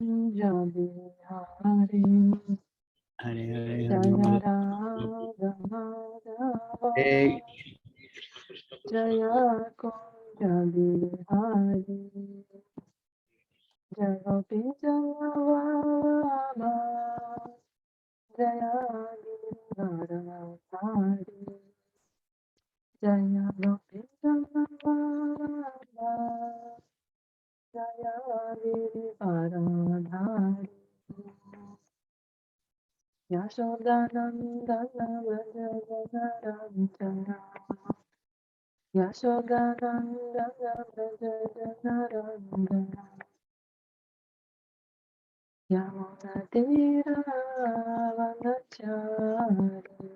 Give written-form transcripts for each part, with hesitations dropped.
Bihari Hare Hare Jaya Hare Radha Madhava Hare Jaya Kunja Bihari Jaya Gopi Jaya Vallabha Jaya Giridharadhari Jaya Gopi Jaya Vallabha Jaya Giridharadhari Yashodanandana Vrajajanarantana Yashodanandana Vrajajanarantana Yamunadira Vanachari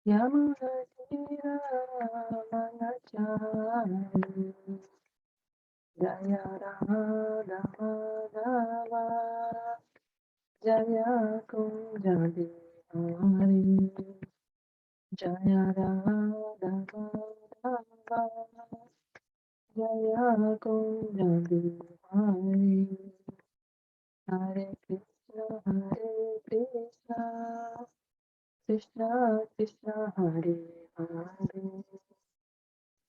Yamunadira Vanachari Jaya Radha Madhava Jaya Kunja Bihari Jaya Radha Madhava Jaya Kunja Bihari Hare Krishna Krishna Krishna Hare Hare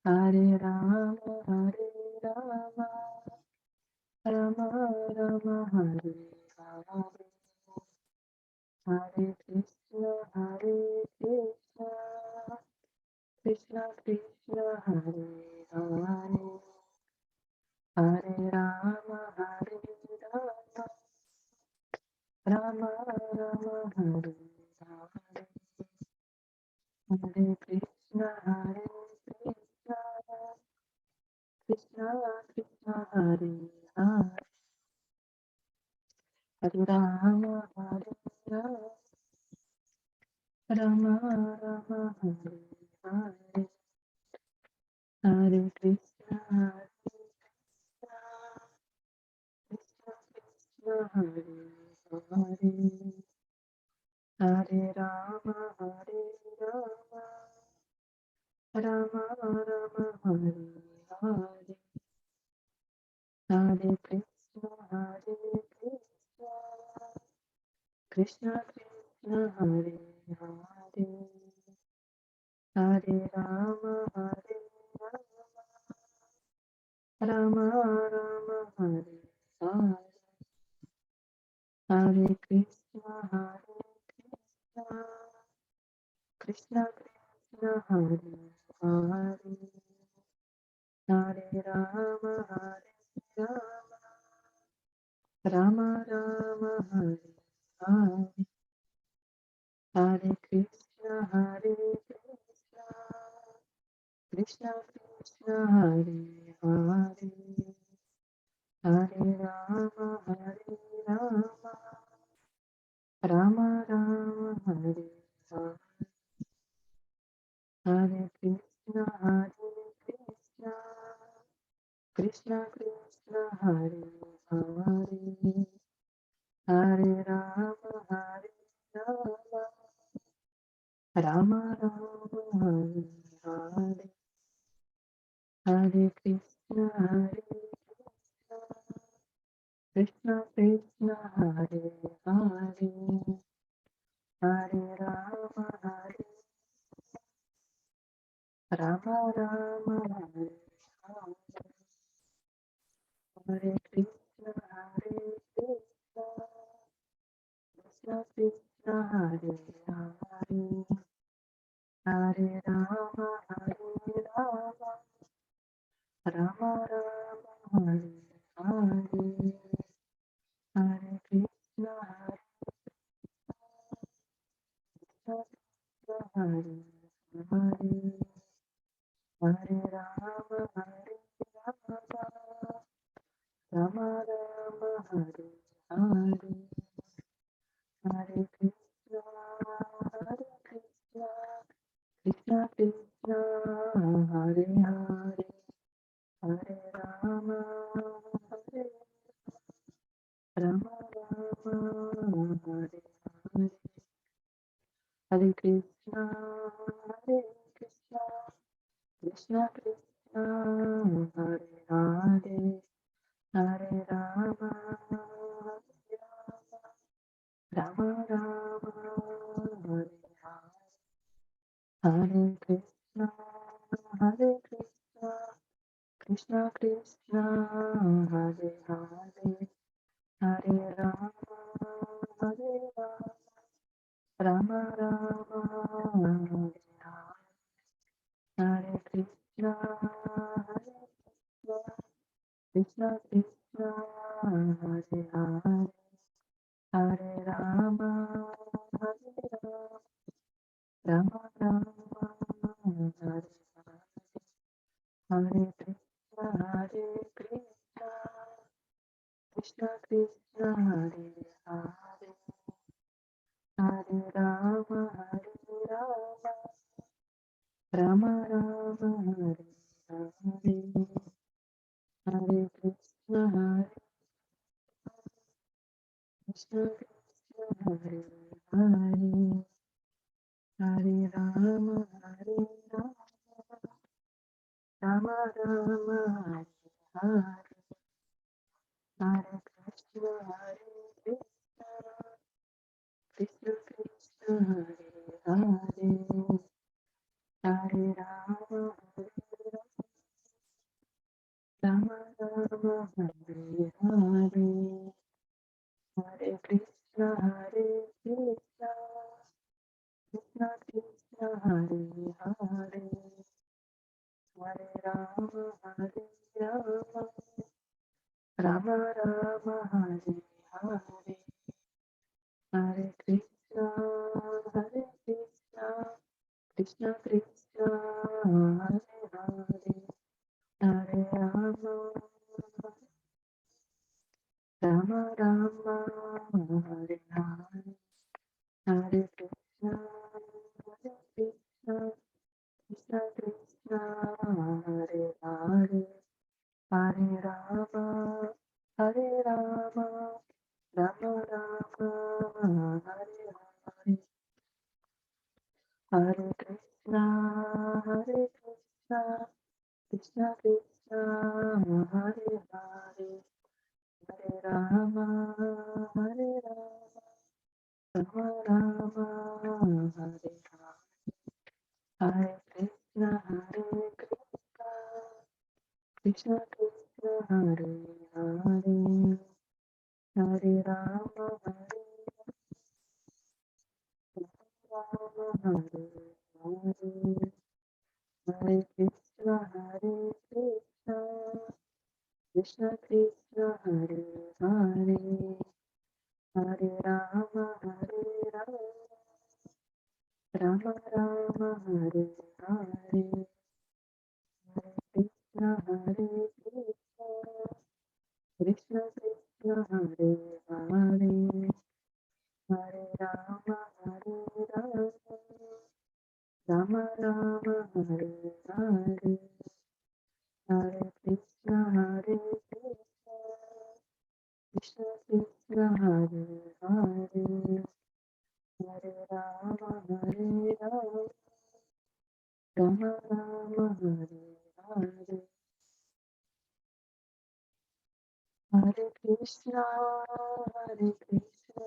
Hare Rama Rama Rama Hare Hare Hare Krishna Krishna Krishna Hare Hare Hare Rama Rama Rama Hare Hare Hare Krishna Krishna Krishna Hare Hare Hare Rama Rama Rama Hare Hare Hare Krishna Krishna Krishna Hare Hare Hare Rama Rama Rama Hare Hare Hare Krishna Krishna Krishna Hare Hare Hare Rama Rama Rama Hare Hare Hare Krishna Krishna Krishna Hare Hare Hare Rama Rama Rama Hare Hare Hare Krishna Krishna Krishna Hare Hare Hare Rama Rama Rama Hare Hare Hare Krishna Krishna Krishna Hare Hare Hare Rama Rama Rama Hare Hare Hare Krishna Krishna Krishna Hare Hare Hare Rama Rama Rama Hare Hare Hare Krishna Krishna Krishna Hare Hare Hare Rama Rama Rama Hare Hare Hare Krishna Krishna Hare Hare Hare Rama Rama Rama Hare Hare Hare Krishna Krishna Krishna Hare Hare Hare Rama Rama Rama Hare Hare Hare Krishna Krishna Krishna Hare Hare Hare Rama Rama Rama, Hare Hare, Hare Krishna, Hare Krishna, Krishna Krishna, Hare Hare, Hare Rama, Hare Rama, Rama Rama, Hare Hare, Hare Krishna, Hare Krishna, Krishna Krishna, Hare Hare, Hare Rama, Hare Rama, Rama Rama, Hare Hare, Hare Krishna, Hare Krishna, Krishna Krishna, Hare Hare, Hare Rama, Hare Rama, Rama Rama, Hare Hare, Hare Krishna, Hare Krishna, Krishna Hare Hare, Hare Rama, Hare Rama, Rama Rama, Hare Hare, Hare Krishna, Hare Krishna, Krishna Krishna, Hare Hare, Hare Rama, Hare Rama, Rama Rama, Hare Hare, Hare Krishna, Hare Krishna, Krishna Krishna, Hare Hare, Hare Rama, Hare Rama, Rama Rama, Hare Hare, Hare Krishna, Hare Krishna, Krishna Krishna, Hare Hare, Hare Rama, Rama Rama, Hare Hare, Hare Krishna, Hare Krishna, Krishna Krishna, Hare Hare, Hare Rama, Hare Rama, Rama Rama, Hare Hare, Hare Krishna, Hare Krishna, Krishna Krishna, Hare Hare, Hare Rama, Hare Rama, Rama Rama, Hare Hare, Hare Krishna, Hare Krishna, Krishna Krishna, Hare Hare, Hare Rama, Hare Rama, Hare Hare, Hare Krishna, Hare Krishna, Krishna Krishna, Hare Hare, Hare Rama, Hare Rama, Rama Rama, Hare Hare, Hare Krishna, Hare Krishna, Krishna Krishna, Hare Hare, Hare Rama, Hare Rama, Rama Rama, Hare Hare, Hare Krishna, Hare Krishna, Krishna Krishna, Hare Hare, Hare Rama, Hare Rama, Rama Rama, Hare Hare, Hare Krishna, Hare Krishna,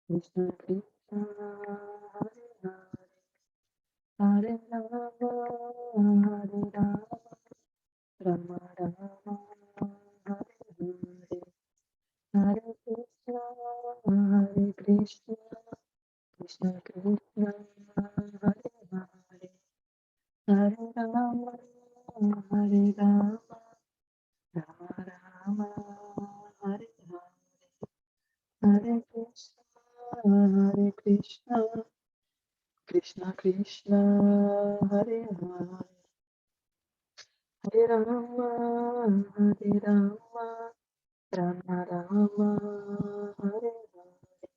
Krishna Krishna, Hare Hare, Hare Rama, Hare Rama, Rama Rama, Hare Hare, Hare Krishna, Hare Krishna, Krishna Krishna, Hare Hare, Hare Rama, Hare Rama, Rama Rama, Hare Hare, Hare Krishna, Hare Krishna, Krishna Krishna, Hare Hare, Hare Rama, Hare Rama, Rama Rama, Hare Hare,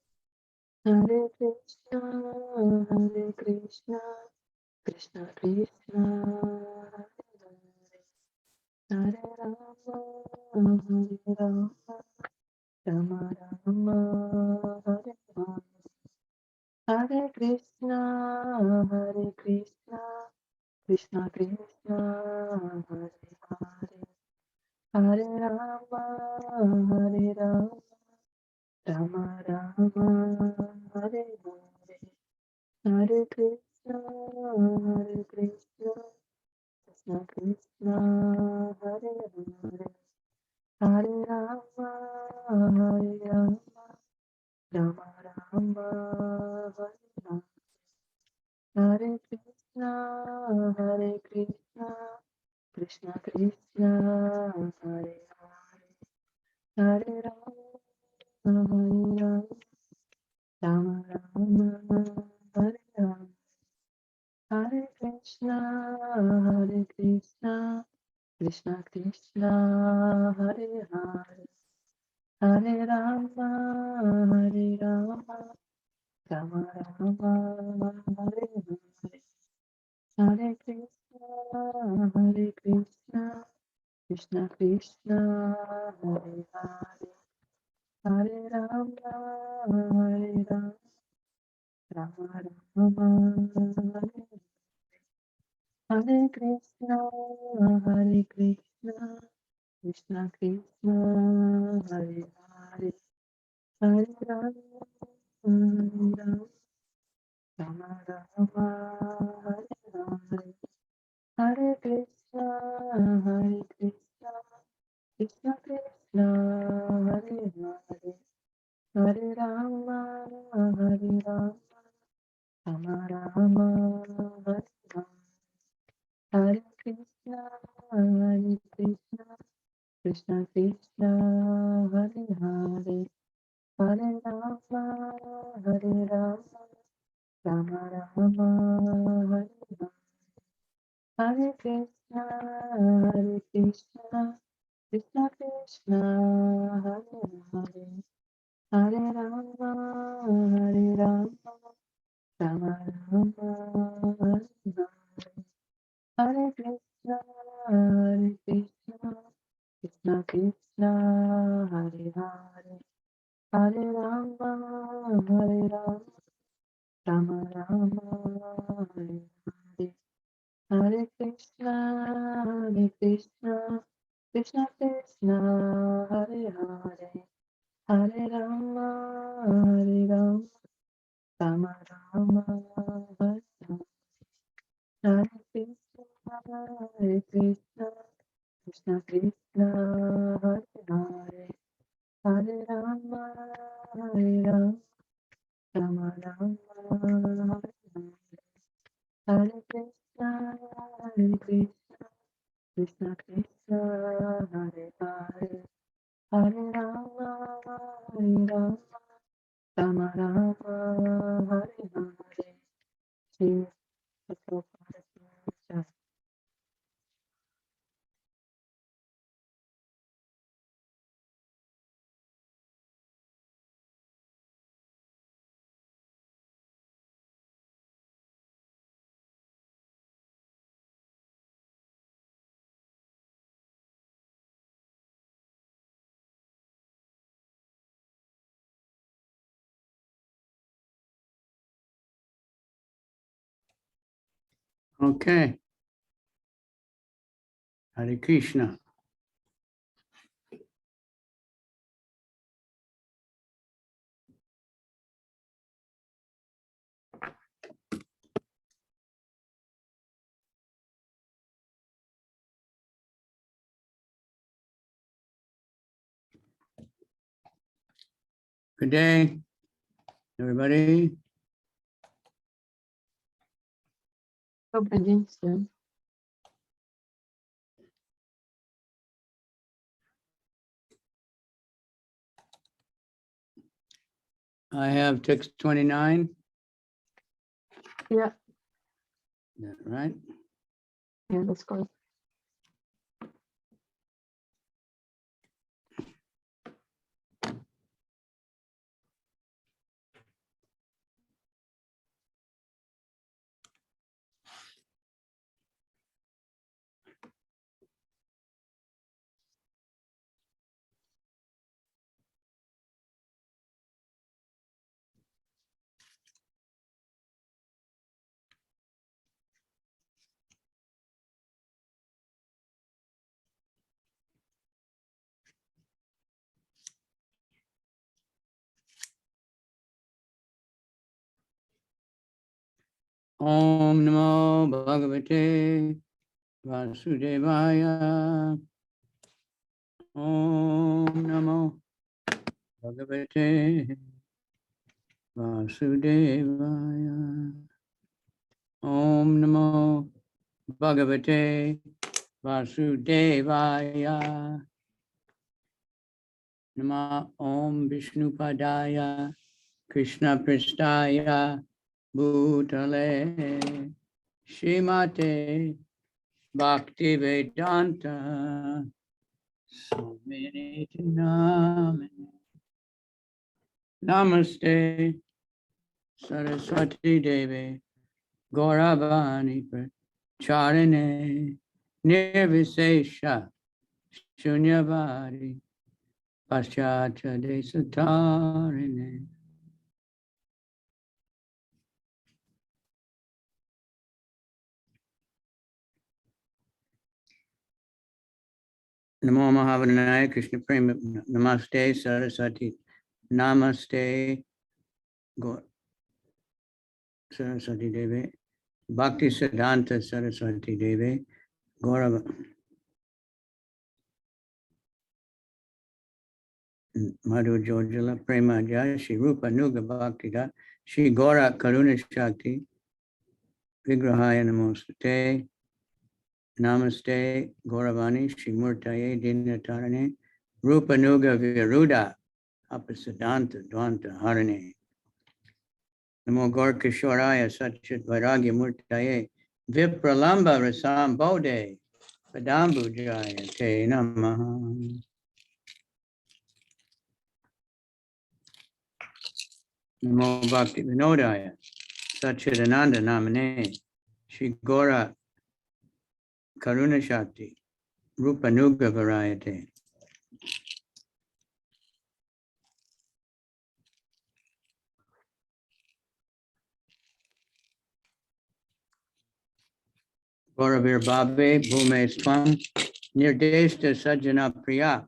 Hare Krishna, Hare Krishna, Krishna Krishna, Hare Hare, Hare Rama, Hare Rama, Rama Rama, Hare Hare, Hare Krishna, Hare Krishna, Krishna Krishna, Hare Hare, Hare Rama, Hare Rama, Rama Rama, Hare Hare, Hare Krishna, Hare Krishna, Krishna Krishna, Hare Hare, Hare Rama, Hare Rama, Rama Rama, Hare Hare, Hare Krishna, Hare Krishna, Krishna Krishna, Hare Hare, Hare Rama, Hare Rama, Rama Rama, Hare Hare, Hare Krishna, Hare Krishna, Krishna Krishna, Hare Hare, Hare Rama, Hare Rama, Rama Rama, Hare Hare, Hare Krishna, Hare Krishna, Krishna Krishna, Hare Hare, Hare Rama, Hare Rama, Rama Rama, Hare Hare Krishna, Hare Krishna, Krishna Krishna, Hare Hare, Hare Rama, Hare Rama, Rama Rama, Hare Hare, Hare Krishna, Hare Krishna, Krishna Krishna, Hare Hare, Hare Rama, Hare Rama, Rama Rama, Hare Hare, Hare Krishna, Hare Krishna, Krishna Krishna, Hare Hare, Hare Rama, Hare Rama, Rama Rama, Hare Hare, Hare Krishna, Hare Krishna, Krishna Krishna, Hare Hare, Hare Rama, Hare Rama, Rama Rama, Hare Hare, Hare Krishna, Hare Krishna, Krishna Krishna, Hare Hare, Hare Rama, Hare Rama, Rama Rama, Hare Hare, Hare Krishna, Hare Krishna, Krishna Krishna, Hare Hare, Hare Rama, Hare Rama, Rama Rama, Hare Hare, Hare Krishna, Hare Krishna, Krishna Krishna, Hare Hare, Hare Rama, Hare Rama, Rama Rama, Hare Hare, Hare Krishna, Hare Krishna, Krishna Krishna, Hare Hare, Hare Rama, Hare Rama, Rama Rama, Hare Hare. Shri Prabhupada Ki Jai. Okay. Hare Krishna. Good day, everybody. Добрый день всем. I have text 29. Yeah, Is that right? yeah, that's correct. Om Namo Bhagavate Vasudevaya. Om Namo Bhagavate Vasudevaya. Om Namo Bhagavate Vasudevaya. Nama Om Vishnupadaya Krishna Pristaya Bhutale Shrimate Bhakti Vedanta Swami Namane. Namaste Saraswati Devi Gauravani Charine Nirvisesha Shunyavadi Paschatya Desatarine. Namo Mahavanaya Krishna Prema Namaste Saraswati Namaste Saraswati Devi Bhakti Siddhanta Saraswati Devi Gaurava Madhu Jojala Prema Jaya Shri Rupa Nuga Bhakti Da Shri Gaura Karuna Shakti Vigrahaya Namostate Namaste Gauravani Shri Murtaye Dinatarane Rupa Nuga Viruda Apasiddhanta Dvanta Harane Namo Gaur Kishoraya Satchit Vairagya Murtaye Vipralamba Rasam Bodhe Padambu Jaya Te Namaha. Namo Bhakti Vinodaya Satchidananda Namane Shri Gaura Karuna Shakti Rupa Nuga Varayate. Gauravir Bhabe Bhume Swam Nirdeshta Sajjana Priya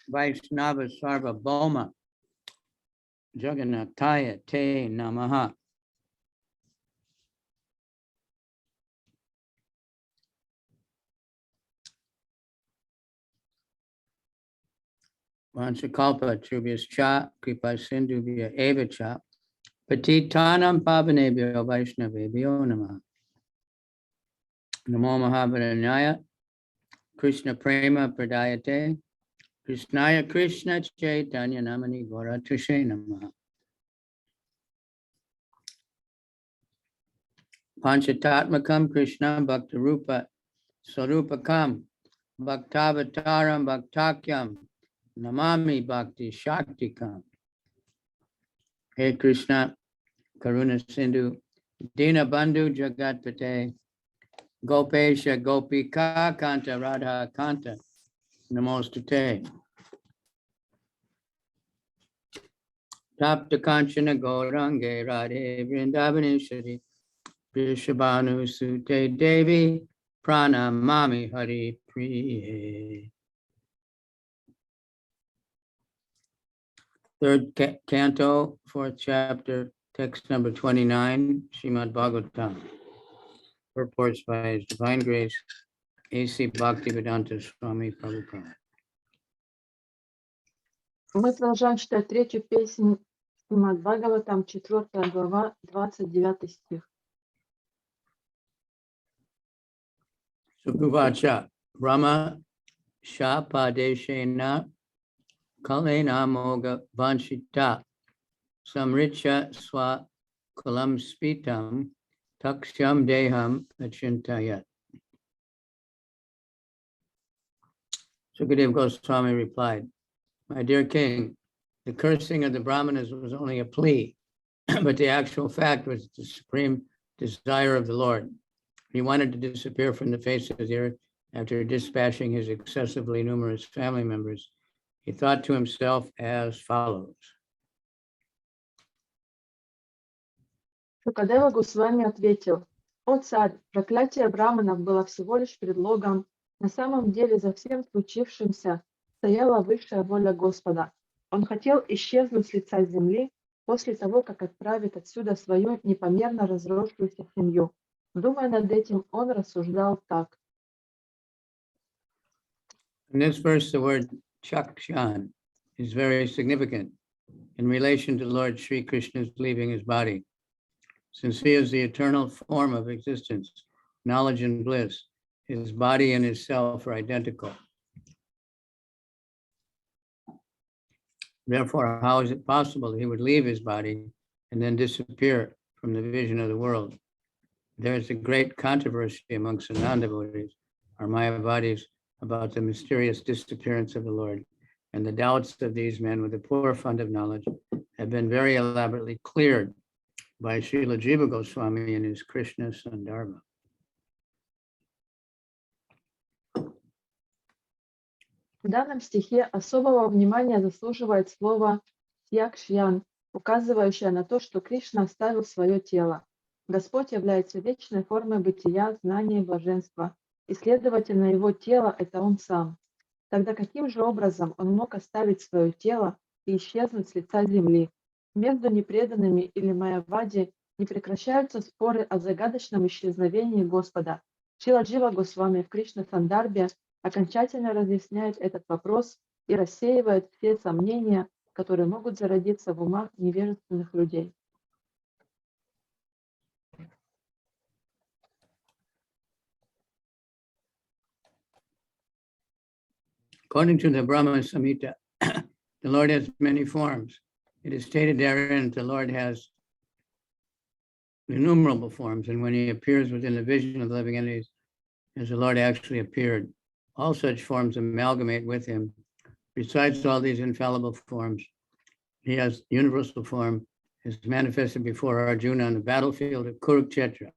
Vaishnava Sarva Bhoma Jagannathaya Te Namaha. Vanchakalpa Trubhyascha Kripa Sindhubhya Evacha Patitanam Pavanebhyo Vaishnavebhyo Namaha. Namo Mahavaranyaya Krishna Prema Pradayate Krishnaya Krishna Chaitanya Namani Gauratushe Namaha. Panchatatmakam Krishna Bhaktarupa Sarupakam Bhaktavataram Bhaktakyam Namami Bhakti Shaktikam. Hey Krishna, Karuna Sindhu, Dina Bandhu Jagatpate, Gopesha Gopika Kanta Radha Kanta, Namostate. Tapta Kanchana Gaurange Radhe Vrindavaneshwari Vrishabhanu Sute Devi Pranamami Hari Priye. Third canto, fourth chapter, text number 29, Srimad Bhagavatam. Purports by His Divine Grace, A.C. Bhaktivedanta Swami Prabhupada. Мы продолжаем читать третью песню Шримад Бхагаватам, 4 глава, 29 стих. Sukuvacha Rama Shapadeshena Kalena Moga Vanshita Samricha Swa Kulam Spitam Taksham Deham Achintayat. Sukadeva Goswami replied, my dear king, the cursing of the Brahmanas was only a plea, but the actual fact was the supreme desire of the Lord. He wanted to disappear from the face of the earth after dispatching his excessively numerous family members. He thought to himself as follows. Шукадева Госвами ответил: «О царь, проклятие браманов было всего лишь предлогом. На самом деле за всем случившимся стояла высшая воля Господа. Он хотел исчезнуть с лица земли, после того, как отправит отсюда свою непомерно разросшуюся семью. Думая над этим, он рассуждал так. In this verse, the word chakshan is very significant in relation to Lord Sri Krishna's leaving his body. Since he is the eternal form of existence, knowledge and bliss, his body and his self are identical. Therefore, how is it possible he would leave his body and then disappear from the vision of the world? There is a great controversy amongst the non-devotees, or Mayavadis, about the mysterious disappearance of the Lord, and the doubts of these men with a poor fund of knowledge have been very elaborately cleared by Srila Jiva Goswami in his Krishna Sandarbha. В данном стихе особого внимания заслуживает слово «якшьян», указывающее на то, что Кришна оставил свое тело. Господь является вечной формой бытия, знания и блаженства, и, следовательно, его тело – это он сам. Тогда каким же образом он мог оставить свое тело и исчезнуть с лица земли? Между непреданными или майявади не прекращаются споры о загадочном исчезновении Господа. Шрила Джива Госвами в Кришна Сандарбе окончательно разъясняет этот вопрос и рассеивает все сомнения, которые могут зародиться в умах невежественных людей. According to the Brahma Samhita, the Lord has many forms. It is stated therein that the Lord has innumerable forms, and when he appears within the vision of the living entities, as the Lord actually appeared, all such forms amalgamate with him. Besides all these infallible forms, he has universal form, is manifested before Arjuna on the battlefield of Kurukshetra.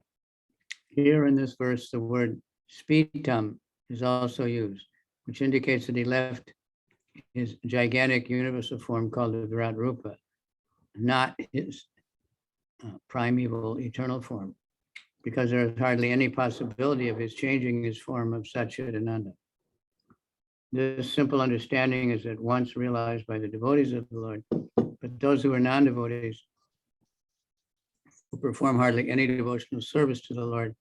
Here in this verse, the word spitam is also used, which indicates that he left his gigantic universal form called the Virat Rupa, not his primeval eternal form, because there is hardly any possibility of his changing his form of Satchidananda. This simple understanding is at once realized by the devotees of the Lord, but those who are non-devotees, who perform hardly any devotional service to the Lord,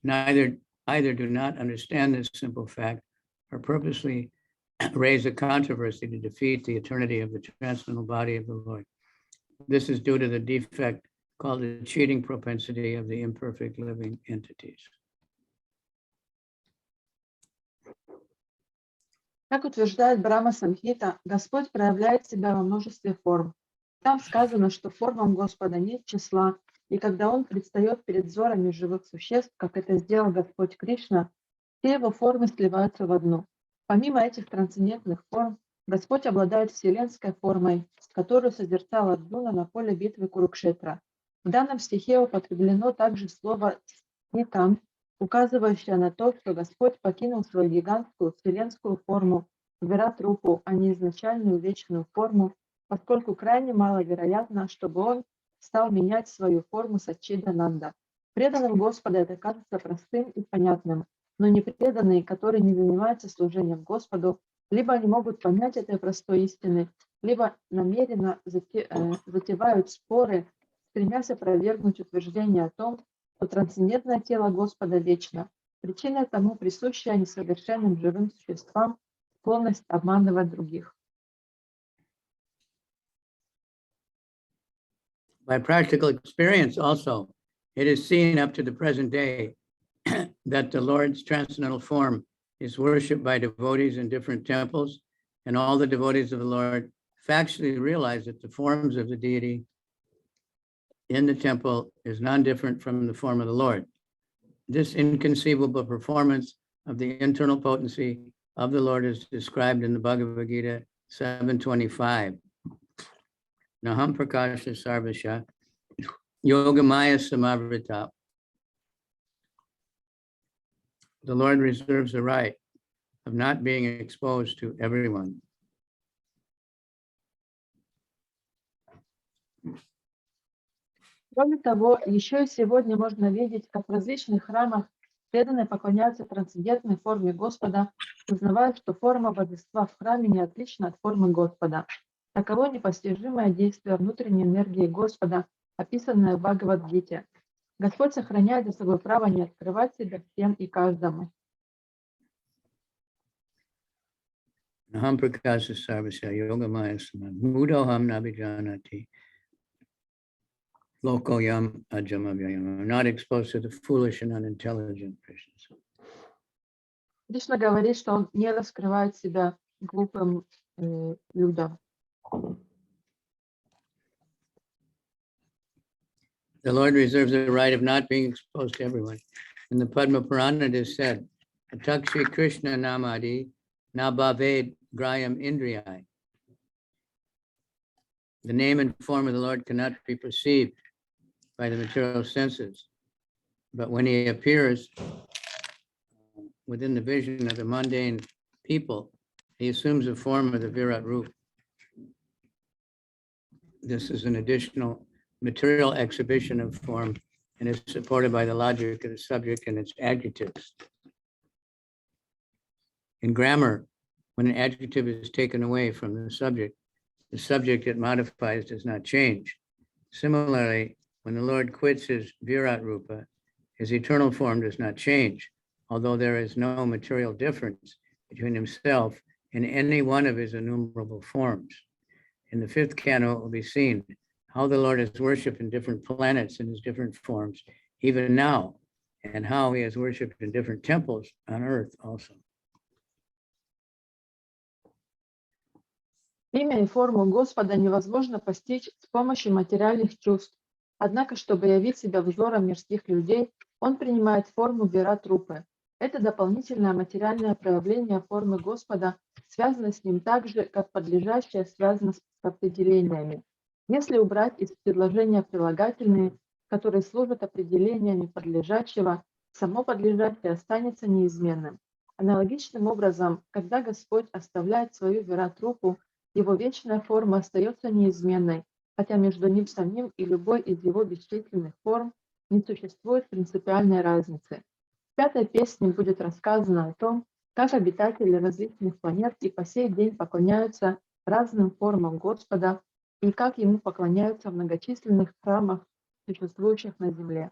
either do not understand this simple fact or purposely raise a controversy to defeat the eternity of the transcendental body of the Lord. This is due to the defect called the cheating propensity of the imperfect living entities. Как утверждает Брахма Самхита, Господь проявляет себя во множестве форм. Там сказано, что формам Господа нет числа, и когда Он предстает перед взорами живых существ, как это сделал Господь Кришна, все его формы сливаются в одну. Помимо этих трансцендентных форм, Господь обладает вселенской формой, которую созерцал Арджуна на поле битвы Курукшетра. В данном стихе употреблено также слово «нитам», указывающее на то, что Господь покинул свою гигантскую вселенскую форму, Вират-рупу, а не изначальную вечную форму, поскольку крайне маловероятно, чтобы Он стал менять свою форму Саччидананда. Преданным Господа это кажется простым и понятным, но непреданные, которые не занимаются служением Господу, либо они могут понять этой простой истины, либо намеренно затевают споры, стремясь опровергнуть утверждение о том, что трансцендентное тело Господа вечно. Причиной тому присущая несовершенным живым существам склонность обманывать других. By practical experience also, it is seen up to the present day that the Lord's transcendental form is worshipped by devotees in different temples, and all the devotees of the Lord factually realize that the forms of the deity in the temple is non-different from the form of the Lord. This inconceivable performance of the internal potency of the Lord is described in the Bhagavad Gita 7:25. Naham prakasha sarvasha yogamaya samavrita. The Lord reserves the right of not being exposed to everyone. Кроме того, еще и сегодня можно видеть, как в различных храмах преданные поклоняются трансцендентной форме Господа, узнавая, что форма божества в храме не отлична от формы Господа. Таково непостижимое действие внутренней энергии Господа, описанное в Бхагавад-гите. Господь сохраняет за собой право не открывать себя всем и каждому. Aham prakasa sarvasya yogamaya samad mudoham nabijanati lokoyam ajamavyayam. I'm not exposed to the foolish and unintelligent Christians. Кришна говорит, что он не раскрывает себя глупым людям. The Lord reserves the right of not being exposed to everyone. In the Padma Purana, it is said, Atakshi Krishna namadi nabhaved grayam indriyai. The name and form of the Lord cannot be perceived by the material senses, but when he appears within the vision of the mundane people, he assumes the form of the Virat Rupa. This is an additional material exhibition of form and is supported by the logic of the subject and its adjectives. In grammar, when an adjective is taken away from the subject it modifies does not change. Similarly, when the Lord quits his Virat Rupa, his eternal form does not change, although there is no material difference between himself and any one of his innumerable forms. In the 5th canto, it will be seen how the Lord is worshipped in different planets in his different forms, even now, and how he is worshipped in different temples on earth also. Имя и форму Господа невозможно постичь с помощью материальных чувств. Однако, чтобы явить себя взором мирских людей, он принимает форму Вират-рупы. Это дополнительное материальное проявление формы Господа связано с ним так же, как подлежащее связано с определениями. Если убрать из предложения прилагательные, которые служат определениями подлежащего, само подлежащее останется неизменным. Аналогичным образом, когда Господь оставляет свою Вират-рупу, его вечная форма остается неизменной, хотя между ним самим и любой из его бесчисленных форм не существует принципиальной разницы. В 5-й песне будет рассказано о том, как обитатели различных планет и по сей день поклоняются разным формам Господа и как ему поклоняются в многочисленных храмах, существующих на Земле.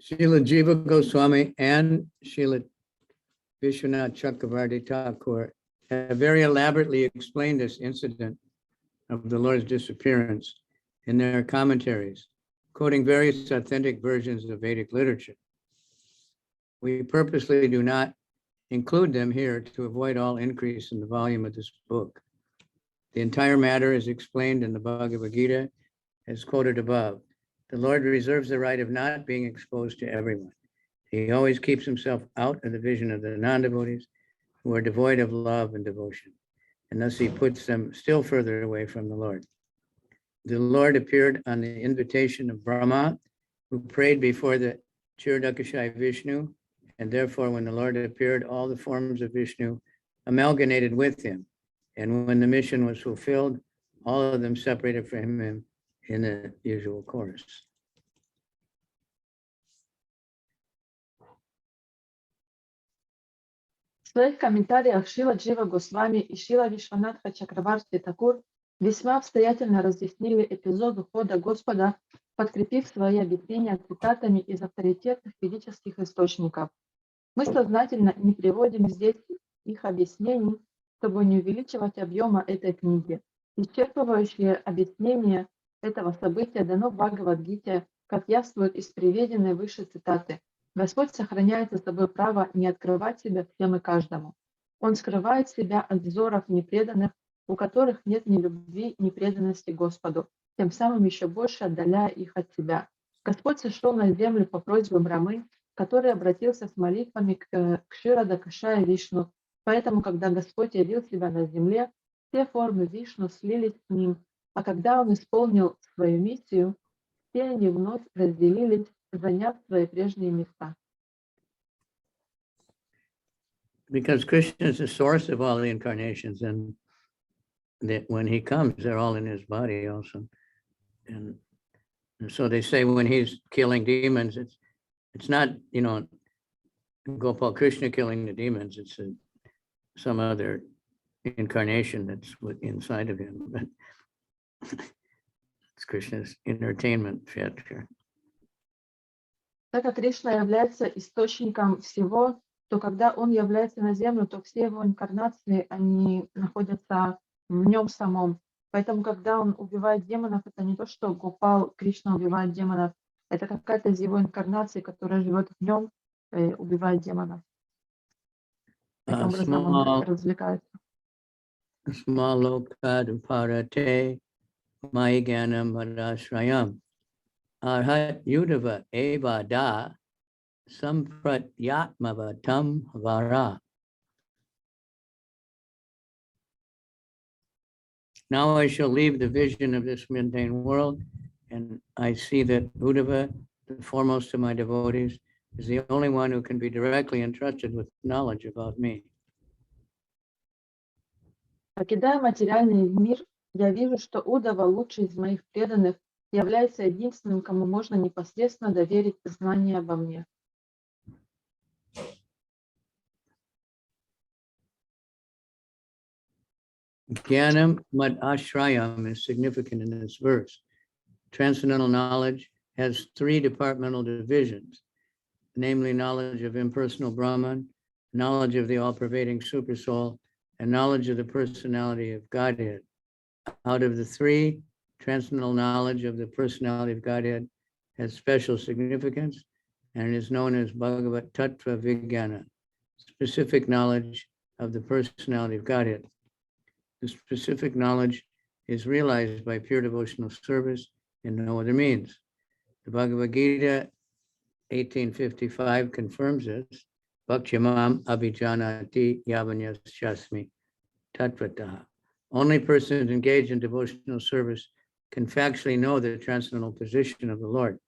Srila Jiva Goswami and Srila Vishwanath Chakravarti Thakur have very elaborately explained this incident of the Lord's disappearance in their commentaries, quoting various authentic versions of Vedic literature. We purposely do not include them here to avoid all increase in the volume of this book. The entire matter is explained in the Bhagavad Gita as quoted above. The Lord reserves the right of not being exposed to everyone. He always keeps himself out of the vision of the non-devotees who are devoid of love and devotion, and thus he puts them still further away from the Lord. The Lord appeared on the invitation of Brahma, who prayed before the Chiradakashai Vishnu, and therefore when the Lord appeared, all the forms of Vishnu amalgamated with him, and when the mission was fulfilled, all of them separated from him in the usual course. В своих комментариях Шрила Джива Госвами и Шрила Вишванатха Чакраварти Такур весьма обстоятельно разъяснили эпизод ухода Господа, подкрепив свои объяснения цитатами из авторитетных ведических источников. Мы сознательно не приводим здесь их объяснений, чтобы не увеличивать объема этой книги. Исчерпывающее объяснение этого события дано в Бхагавад-гите, как явствует из приведенной выше цитаты. Господь сохраняет за собой право не открывать себя всем и каждому. Он скрывает себя от взоров непреданных, у которых нет ни любви, ни преданности Господу, тем самым еще больше отдаляя их от себя. Господь сошел на землю по просьбе Брамы, который обратился с молитвами к Кширадакашае Вишну. Поэтому, когда Господь явил себя на земле, все формы Вишну слились с ним, а когда он исполнил свою миссию, все они вновь разделились, заняв свои прежние места. Because Krishna is the source of all the incarnations, and that when he comes, they're all in his body also. And so they say when he's killing demons, it's not, Gopal Krishna killing the demons, it's some other incarnation that's inside of him. But it's Krishna's entertainment factor. Так как Кришна является источником всего, то когда он является на землю, то все его инкарнации, они находятся в нем самом. Поэтому, когда он убивает демонов, это не то, что Гопал Кришна убивает демонов, это какая-то из его инкарнаций, которая живет в нем, убивает демонов. Таким образом он развлекается. Small lokad parate maiganam madashrayam arhat yudava evada sampratyatmavatam vara. Now I shall leave the vision of this mundane world, and I see that Uddhava, the foremost of my devotees, is the only one who can be directly entrusted with knowledge about me. Покидая материальный мир, я вижу, что Удава, лучший из моих преданных, является единственным, кому можно непосредственно доверить знание обо мне. Jnanam mad ashrayam is significant in this verse. Transcendental knowledge has three departmental divisions, namely knowledge of impersonal Brahman, knowledge of the all-pervading Supersoul, and knowledge of the personality of Godhead. Out of the three, transcendental knowledge of the personality of Godhead has special significance and is known as Bhagavat Tattva Vijnana, specific knowledge of the personality of Godhead. The specific knowledge is realized by pure devotional service and no other means. The Bhagavad Gita 1855 confirms this. Bhaktyamam abhijanati yavanyas shasmi tattvataha. Only persons engaged in devotional service can factually know the transcendental position of the Lord.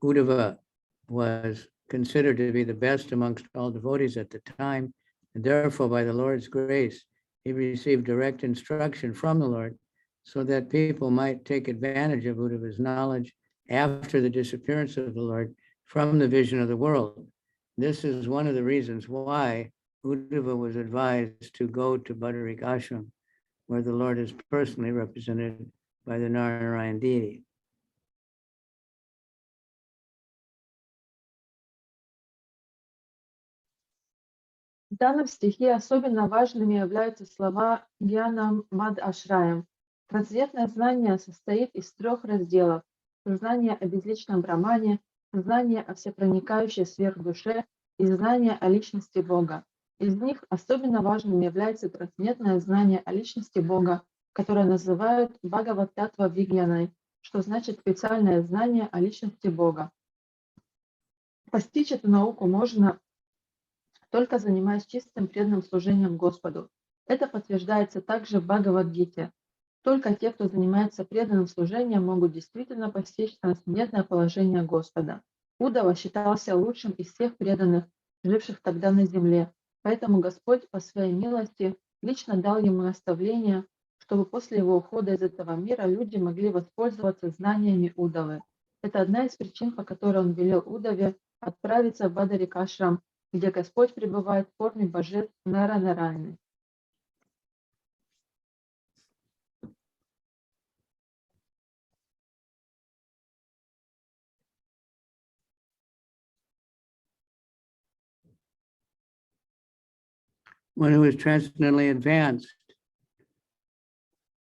Uddhava was considered to be the best amongst all devotees at the time, and therefore by the Lord's grace, he received direct instruction from the Lord so that people might take advantage of Uddhava's knowledge after the disappearance of the Lord from the vision of the world. This is one of the reasons why Uddhava was advised to go to Badarik Ashram, where the Lord is personally represented by the Narayan deity. В данном стихе особенно важными являются слова «Гьянам мад ашраям». Трансцендентное знание состоит из трех разделов: знание о безличном Брахмане, знание о всепроникающей сверхдуше и знание о личности Бога. Из них особенно важным является трансцендентное знание о личности Бога, которое называют Бхагават Таттва Вигьяной, что значит специальное знание о личности Бога. Постичь эту науку можно, только занимаясь чистым преданным служением Господу. Это подтверждается также в Бхагавад-гите. Только те, кто занимается преданным служением, могут действительно постичь трансцендентное положение Господа. Удава считался лучшим из всех преданных, живших тогда на земле, поэтому Господь по своей милости лично дал ему наставление, чтобы после его ухода из этого мира люди могли воспользоваться знаниями Удавы. Это одна из причин, по которой он велел Удаве отправиться в Бадарик Ашрам, где Господь пребывает в форме божеств Нара-Нараяны. One who is transcendently advanced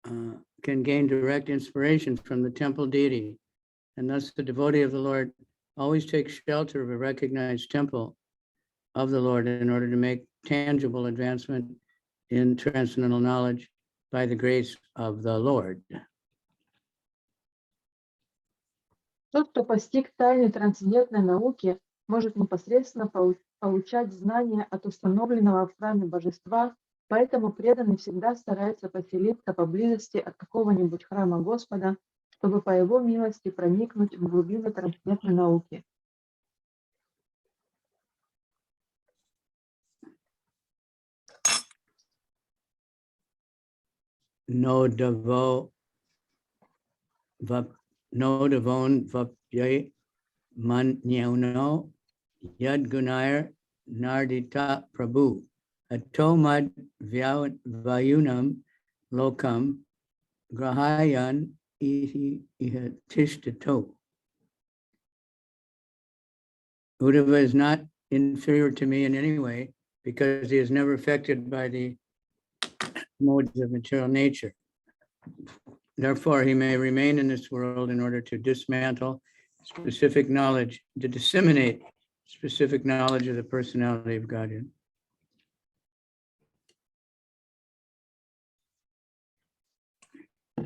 can gain direct inspiration from the temple deity, and thus the devotee of the Lord always takes shelter of a recognized temple of the Lord in order to make tangible advancement in transcendental knowledge by the grace of the Lord. Тот, кто постиг тайны трансцендентной науки, может непосредственно получать знания от установленного в храме божества, поэтому преданный всегда старается поселиться поблизости от какого-нибудь храма Господа, чтобы по его милости проникнуть в глубины трансцендентной науки. No devon vapyay manyano yad gunair nardita prabhu atomad vayunam lokam grahayan ihi tishtato. Uddhava is not inferior to me in any way because he is never affected by the modes of material nature. Therefore, he may remain in this world in order to dismantle specific knowledge, to disseminate specific knowledge of the personality of Godhead.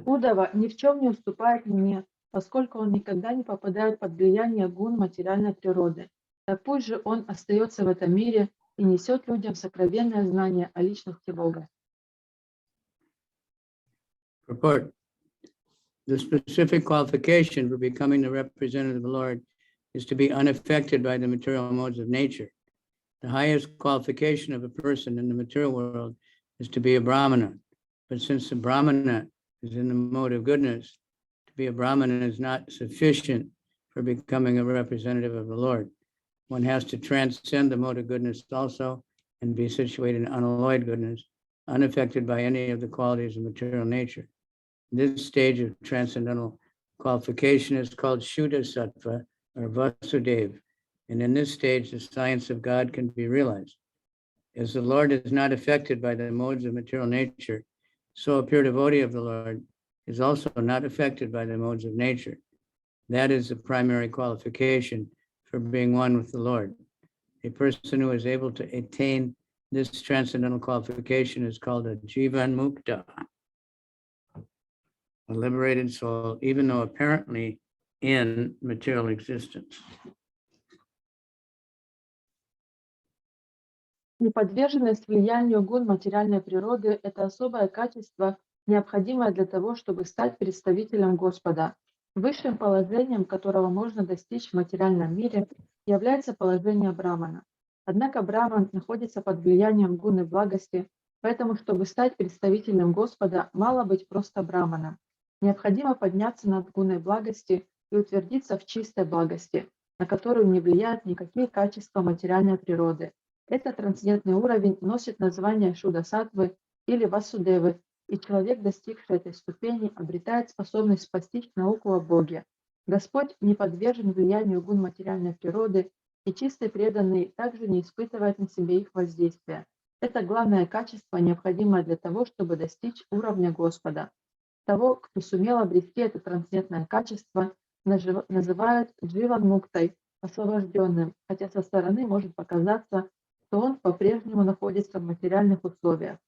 Удава ни в чем не уступает мне, поскольку он никогда не попадает под влияние гун материальной природы. Так пусть же он остается в этом мире и несет людям сокровенное знание о личности Бога. Purport. The specific qualification for becoming the representative of the Lord is to be unaffected by the material modes of nature. The highest qualification of a person in the material world is to be a Brahmana. But since the Brahmana is in the mode of goodness, to be a Brahmana is not sufficient for becoming a representative of the Lord. One has to transcend the mode of goodness also and be situated in unalloyed goodness, unaffected by any of the qualities of material nature. This stage of transcendental qualification is called Shuddha Sattva or Vasudev, and in this stage the science of God can be realized. As the Lord is not affected by the modes of material nature, so a pure devotee of the Lord is also not affected by the modes of nature. That is the primary qualification for being one with the Lord. A person who is able to attain this transcendental qualification is called a Jivan Mukta, a liberated soul, even though apparently in material existence. Неподверженность влиянию гун материальной природы – это особое качество, необходимое для того, чтобы стать представителем Господа. Высшим положением, которого можно достичь в материальном мире, является положение брамана. Однако браман находится под влиянием гуны благости, поэтому, чтобы стать представителем Господа, мало быть просто браманом. Необходимо подняться над гуной благости и утвердиться в чистой благости, на которую не влияют никакие качества материальной природы. Этот трансцендентный уровень носит название Шудасаттвы или Васудевы, и человек, достигший этой ступени, обретает способность постичь науку о Боге. Господь не подвержен влиянию гун материальной природы, и чистый преданный также не испытывает на себе их воздействия. Это главное качество, необходимое для того, чтобы достичь уровня Господа. Того, кто сумел обрести это трансцендентное качество, называют дживан муктой, освобожденным, хотя со стороны может показаться, что он по-прежнему находится в материальных условиях.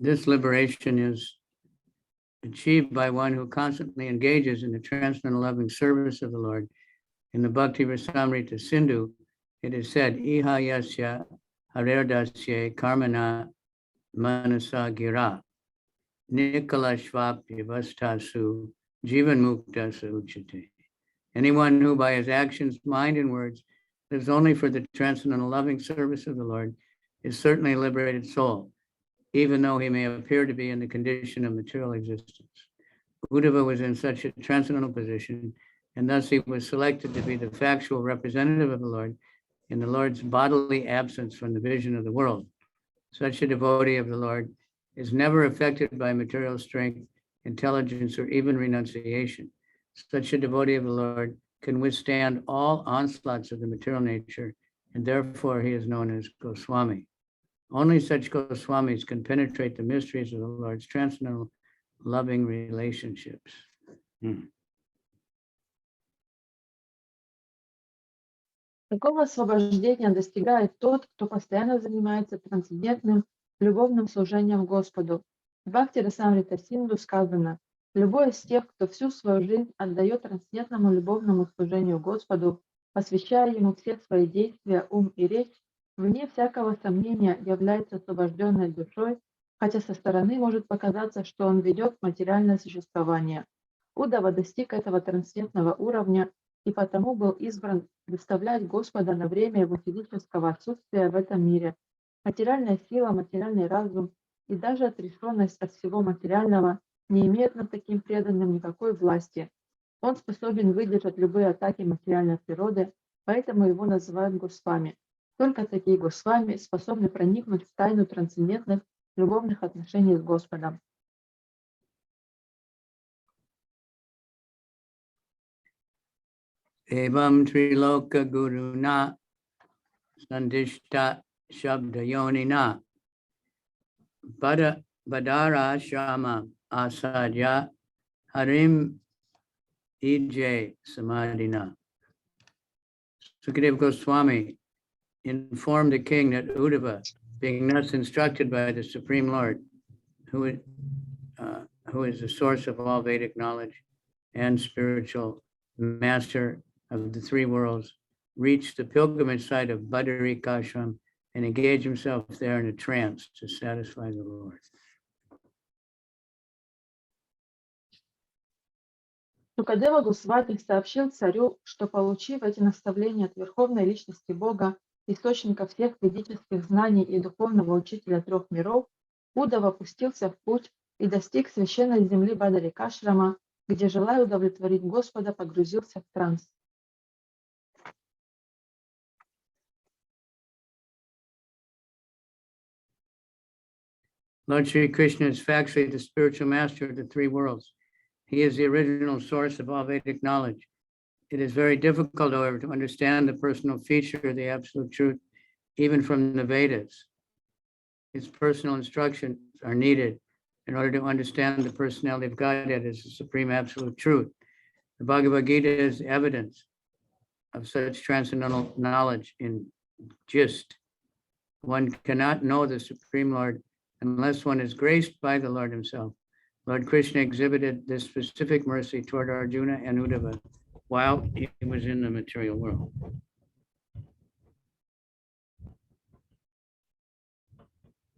This liberation is achieved by one who constantly engages in the transcendental loving service of the Lord. In the Bhakti Rasamrita Sindhu, it is said, Iha yasya harerdasya karmana manasa gira nikala shvapya vastasu jivan muktasu uchate. Anyone who by his actions, mind, and words lives only for the transcendental loving service of the Lord is certainly a liberated soul, even though he may appear to be in the condition of material existence. Uddhava was in such a transcendental position, and thus he was selected to be the factual representative of the Lord in the Lord's bodily absence from the vision of the world. Such a devotee of the Lord is never affected by material strength, intelligence, or even renunciation. Such a devotee of the Lord can withstand all onslaughts of the material nature, and therefore he is known as Goswami. Only such Goswamis can penetrate the mysteries of the Lord's transcendental loving relationships. Такого освобождения достигает тот, кто постоянно занимается трансцендентным любовным служением Господу. В Бхакти Расамрита Синду сказано: любой из тех, кто всю свою жизнь отдает трансцендентному любовному служению Господу, посвящая ему все свои действия, ум и речь, вне всякого сомнения является освобожденной душой, хотя со стороны может показаться, что он ведет материальное существование. Удава достиг этого трансцендентного уровня и потому был избран представлять Господа на время его физического отсутствия в этом мире. Материальная сила, материальный разум и даже отрешенность от всего материального не имеет над таким преданным никакой власти. Он способен выдержать любые атаки материальной природы, поэтому его называют Госвами. Только такие Госвами способны проникнуть в тайну трансцендентных любовных отношений с Господом. Evam Triloka Guruna Sandishta Shabda Yonina Badara Shama Asadya Harim Ej Samadhina. Sukadeva Goswami informed the king that Uddhava, being thus instructed by the Supreme Lord, who is the source of all Vedic knowledge and spiritual master of the three worlds, reached the pilgrimage site of Badarikashram and engaged himself there in a trance to satisfy the Lord. Шукадева Госвами сообщил царю, что, получив эти наставления от Верховной Личности Бога, источника всех ведических знаний и духовного учителя трех миров, Уддава пустился в путь и достиг священной земли Бадарикашрама, где, желая удовлетворить Господа, погрузился в транс. Lord Shri Krishna is factually the spiritual master of the three worlds. He is the original source of all Vedic knowledge. It is very difficult, however, to understand the personal feature of the absolute truth, even from the Vedas. His personal instructions are needed in order to understand the personality of Godhead as the supreme absolute truth. The Bhagavad Gita is evidence of such transcendental knowledge in gist. One cannot know the Supreme Lord unless one is graced by the Lord himself. Lord Krishna exhibited this specific mercy toward Arjuna and Uddhava while he was in the material world.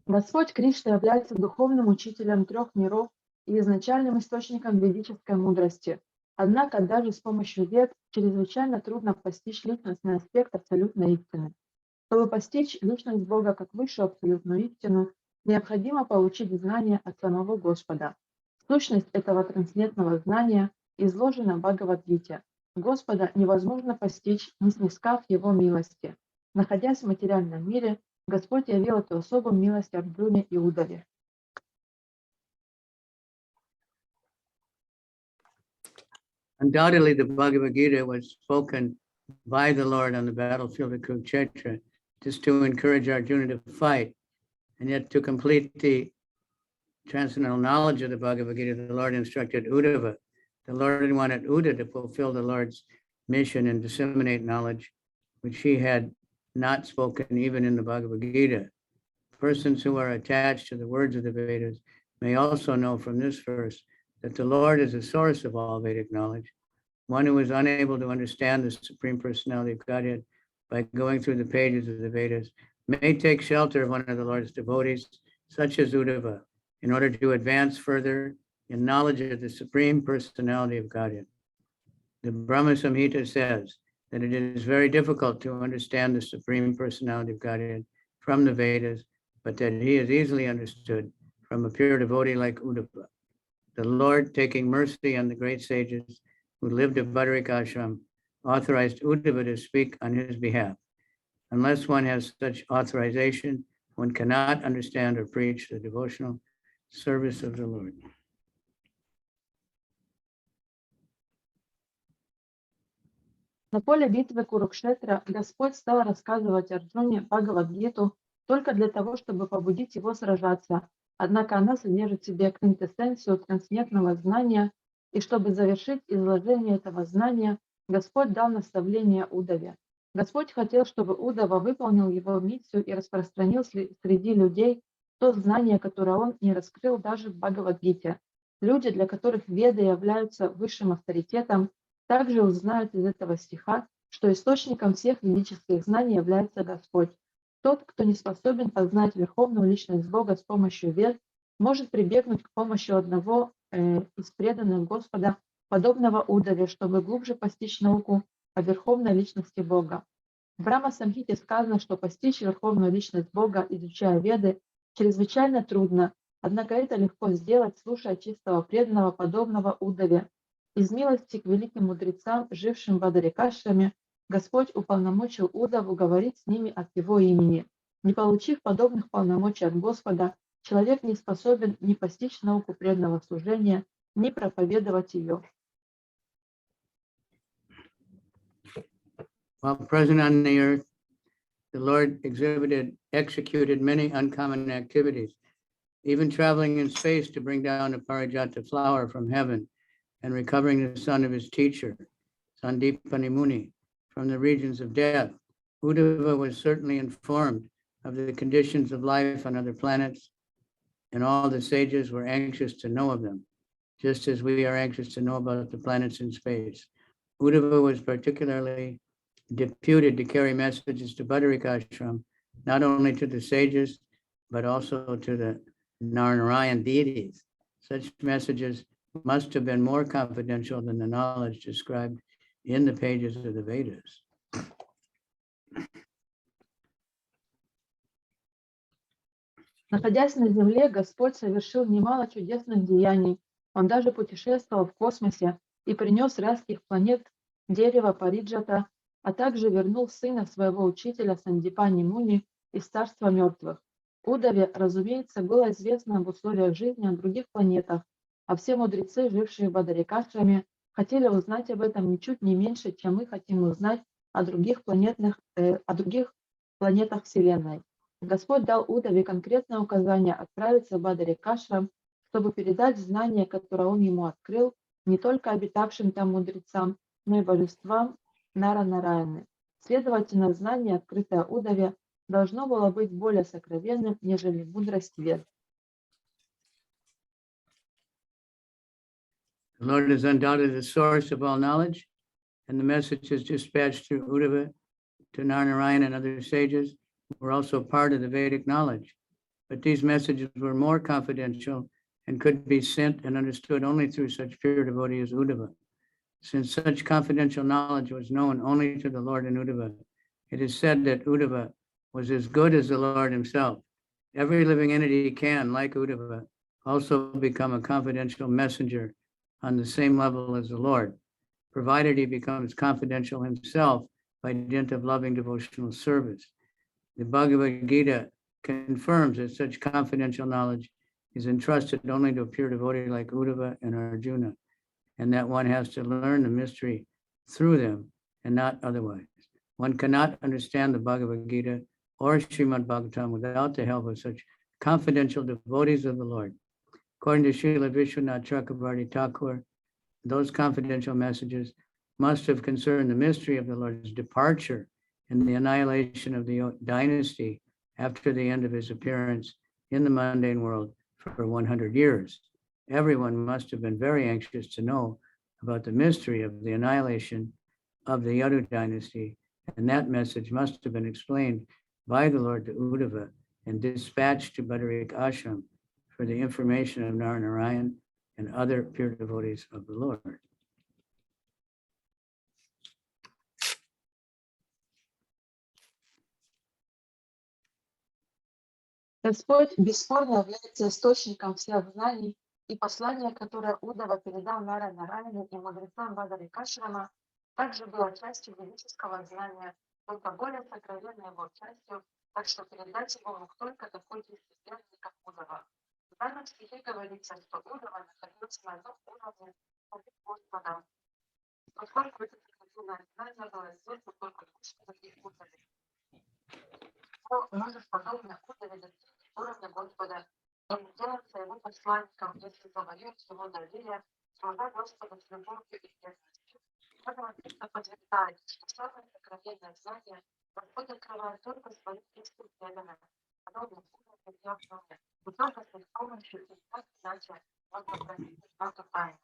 Господь Кришна является духовным учителем трех миров и изначальным источником ведической мудрости. Однако даже с помощью вед чрезвычайно трудно постичь личностный аспект абсолютной истины. Чтобы постичь личность Бога как высшую абсолютную истину, необходимо получить знание от самого Господа. Сущность этого трансцендентного знания изложена в Бхагавад-гите. Господа невозможно постичь, не снискав Его милости. Находясь в материальном мире, Господь явил эту особую милость Арджуне и Уддаве. Undoubtedly, the Bhagavad Gita was spoken by the Lord on the battlefield of Kurukshetra just to encourage Arjuna to fight. And yet to complete the transcendental knowledge of the Bhagavad Gita, the Lord instructed Uddhava. The Lord wanted Uddhava to fulfill the Lord's mission and disseminate knowledge, which he had not spoken even in the Bhagavad Gita. Persons who are attached to the words of the Vedas may also know from this verse that the Lord is the source of all Vedic knowledge. One who is unable to understand the Supreme Personality of Godhead by going through the pages of the Vedas may take shelter of one of the Lord's devotees, such as Uddhava, in order to advance further in knowledge of the Supreme Personality of Godhead. The Brahma Samhita says that it is very difficult to understand the Supreme Personality of Godhead from the Vedas, but that he is easily understood from a pure devotee like Uddhava. The Lord, taking mercy on the great sages who lived at Badarikashram, authorized Uddhava to speak on his behalf. Unless one has such authorization, one cannot understand or preach the devotional service of the Lord. На поле битвы Курукшетра Господь стал рассказывать Арджуне Бхагавад-гиту только для того, чтобы побудить его сражаться. Однако она содержит в себе квинтэссенцию трансцендентного знания, и чтобы завершить изложение этого знания, Господь дал наставление Уддаве. Господь хотел, чтобы Уддава выполнил его миссию и распространил среди людей то знание, которое он не раскрыл даже в Бхагавад-гите. Люди, для которых Веды являются высшим авторитетом, также узнают из этого стиха, что источником всех ведических знаний является Господь. Тот, кто не способен познать верховную личность Бога с помощью вед, может прибегнуть к помощи одного из преданных Господа, подобного Уддаве, чтобы глубже постичь науку о верховной личности Бога. В Брахма-самхите сказано, что постичь верховную личность Бога, изучая Веды, чрезвычайно трудно, Однако это легко сделать, слушая чистого преданного, подобного Удаве. Из милости к великим мудрецам, жившим в Адарикашраме, Господь уполномочил Удаву говорить с ними от его имени. Не получив подобных полномочий от Господа, человек не способен ни постичь науку преданного служения, ни проповедовать ее. While present on the earth, the Lord executed many uncommon activities, even traveling in space to bring down a parijata flower from heaven and recovering the son of his teacher, Sandipani Muni, from the regions of death. Uddhava was certainly informed of the conditions of life on other planets, and all the sages were anxious to know of them, just as we are anxious to know about the planets in space. Uddhava was particularly deputed to carry messages to Badarikashram, not only to the sages, but also to the Narayan deities. Such messages must have been more confidential than the knowledge described in the pages of the Vedas. Находясь на Земле, Господь совершил немало чудесных деяний. Он даже путешествовал в космосе и принес райских планет дерево Париджата, а также вернул сына своего учителя Сандипани Муни из царства мертвых. Удаве, разумеется, было известно об условиях жизни на других планетах, а все мудрецы, жившие в Адарикашраме, хотели узнать об этом ничуть не меньше, чем мы хотим узнать о других планетах Вселенной. Господь дал Удаве конкретное указание отправиться в Бадарикашрам, чтобы передать знания, которые он ему открыл, не только обитавшим там мудрецам, но и божествам Нара-Нараяны. Следовательно, знание, открытое Удаве, должно было быть более сокровенным, нежели мудрость Вед. The Lord is undoubtedly the source of all knowledge, and the messages dispatched through Uddhava to Narayan and other sages were also part of the Vedic knowledge. But these messages were more confidential and could be sent and understood only through such pure devotee as Uddhava. Since such confidential knowledge was known only to the Lord and Uddhava, it is said that Uddhava was as good as the Lord himself. Every living entity can, like Uddhava, also become a confidential messenger on the same level as the Lord, provided he becomes confidential himself by dint of loving devotional service. The Bhagavad Gita confirms that such confidential knowledge is entrusted only to a pure devotee like Uddhava and Arjuna, and that one has to learn the mystery through them and not otherwise. One cannot understand the Bhagavad Gita or Srimad Bhagavatam without the help of such confidential devotees of the Lord. According to Srila Vishwanath Chakravarti Thakur, those confidential messages must have concerned the mystery of the Lord's departure and the annihilation of the dynasty after the end of his appearance in the mundane world for 100 years. Everyone must have been very anxious to know about the mystery of the annihilation of the Yadu dynasty, and that message must have been explained by the Lord to Uddhava and dispatched to Badarik Ashram for the information of Narayan and other pure devotees of the Lord. Господь бесспорно является источником всех знаний, и послание, которое Удава передал Нара-Нараяну и мудрецам Бадарикашрама, также было частью ведического знания, только более сокровенной его частью, так что передать его мог только такой дисциплинный, как Удава. В данном стихе говорится, что Удава находился на одном уровне с Господом, поскольку это приходилое знание было известно только Господу и Удаве. Кто может подобно Удаве достичь уровня Господа, он сделается его посланником, если завоюет его доверие, служа Господу с любовью и преданностью. Это подтверждает, что самое сокровенное знание Господь открывает только своим близким преданным, подобно Удаве и Авдоне, и только с их помощью и так иначе можно просить эту тайну.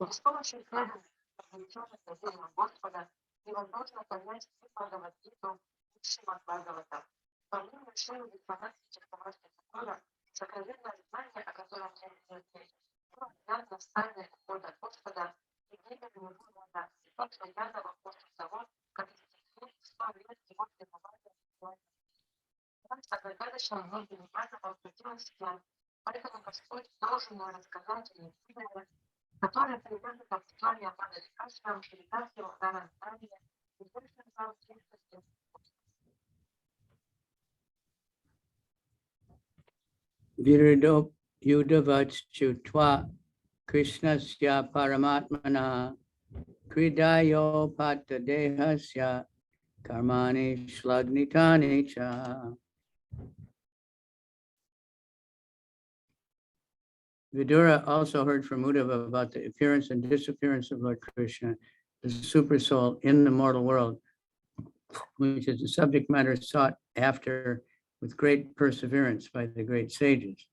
Без помощи преданных, обреченных доверием Господа, невозможно понять и Бхагаватгиту, и Шримад Бхагаватам. По мнению Шримад Бхагаватам, сокровенное знание, о котором я говорю, явно в тайне ухода Господа, и гибель его рода, и только явного после того, как истекли 100 лет его пребывания в Богу. Загадочно многим непонятно обратилось к ним, Поэтому Господь должен рассказать о Видуре, который приводит обстоятельства Падаликашам, передаст его на название и точно сам тексты. Virudo Yudavach Chutwa Krishnasya Paramatmana Kridayo Pata Dehasya Karmani Shlagnitani Cha. Vidura also heard from Uddhava about the appearance and disappearance of Lord Krishna, the super soul in the mortal world, which is the subject matter sought after with great perseverance by the great sages.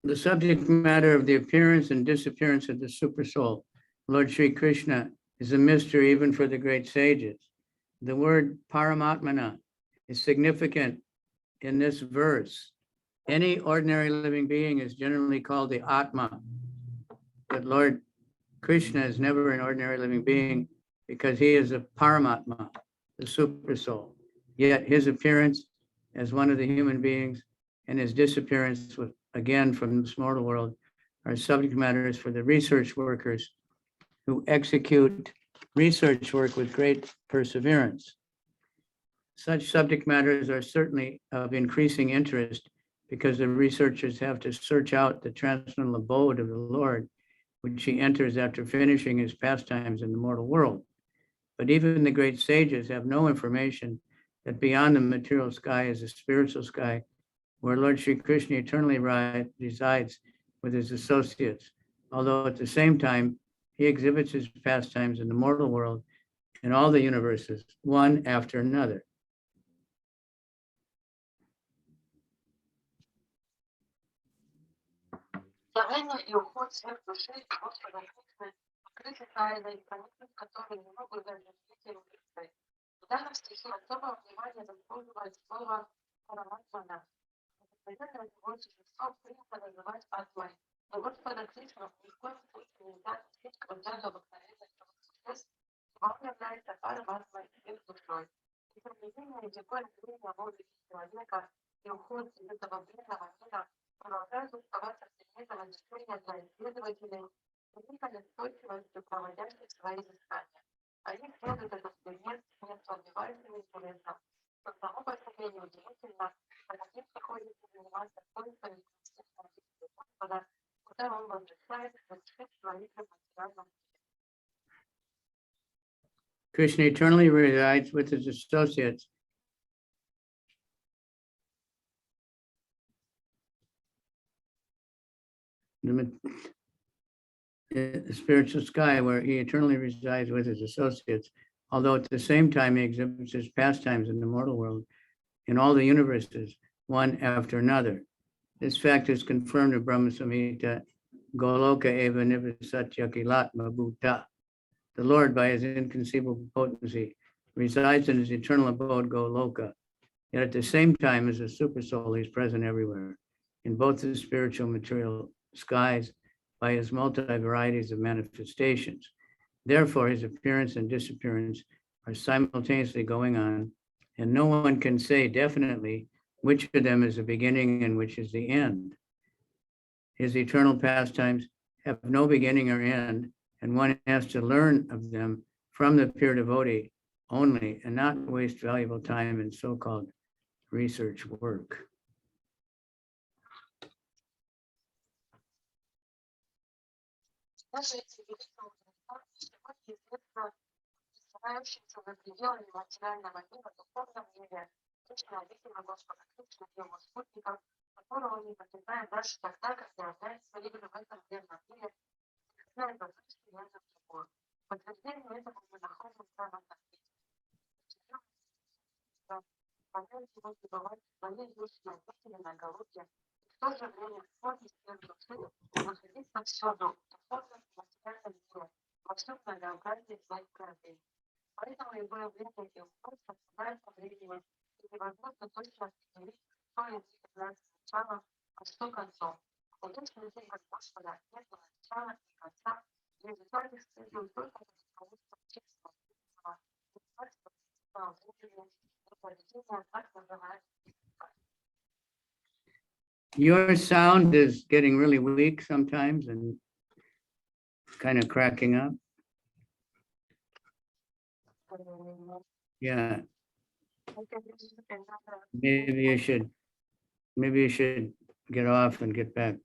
The subject matter of the appearance and disappearance of the super soul, Lord Sri Krishna, is a mystery even for the great sages. The word Paramatmana is significant in this verse. Any ordinary living being is generally called the Atma, but Lord Krishna is never an ordinary living being because he is a Paramatma, the super soul. Yet his appearance as one of the human beings and his disappearance again from this mortal world are subject matters for the research workers who execute research work with great perseverance. Such subject matters are certainly of increasing interest because the researchers have to search out the transcendental abode of the Lord, which he enters after finishing his pastimes in the mortal world. But even the great sages have no information that beyond the material sky is a spiritual sky where Lord Sri Krishna eternally resides with his associates, although at the same time, he exhibits his pastimes in the mortal world in all the universes, one after another. Явление и уход всех души Господа Кришны покрыты тайной, проникнуть в которые не могут даже жители Кришны. В данном стихе особое внимание заслуживает слово «параматмана». Определенно его существо принято называть Атмой. Но Господа Кришна ни в коем случае нельзя ответить к обряду обыкновенных существ, он является параматмой их душой. И проведение такое зрение воли человека и уход из этого бренного мира продолжают оставаться предметом изучения для исследователей, великой настойчивостью проводящих свои изыскания. Они следуют этот предмет с неослабевающим интересом, что само по себе неудивительно, а таким приходится заниматься только естественным Господа, куда он возвращает совершить своих материальных. Krishna eternally resides with his associates the spiritual sky where he eternally resides with his associates, although at the same time he exhibits his pastimes in the mortal world in all the universes, one after another. This fact is confirmed in Brahma Samhita, Goloka eva nivasatya kilatma bhuta. The Lord, by his inconceivable potency, resides in his eternal abode, Goloka. Yet at the same time, as a super soul, he is present everywhere, in both the spiritual material skies, by his multi-varieties of manifestations. Therefore, his appearance and disappearance are simultaneously going on, and no one can say definitely which of them is the beginning and which is the end. His eternal pastimes have no beginning or end, and one has to learn of them from the pure devotee only and not waste valuable time in so-called research work. Даже эти великие университеты сегодня известно старающимся за пределами материального мира в духовном мире, точно видимо Господа Кришны и его спутников, которого не покидает даже тогда, когда является либо в этом древнем мире, знает воздействие на это другое. Подтверждение этому мы находим в самом начале. Понять его забывать своей души на Голубке, Your sound is getting really weak sometimes and kind of cracking up. Yeah. Maybe you should get off and get back.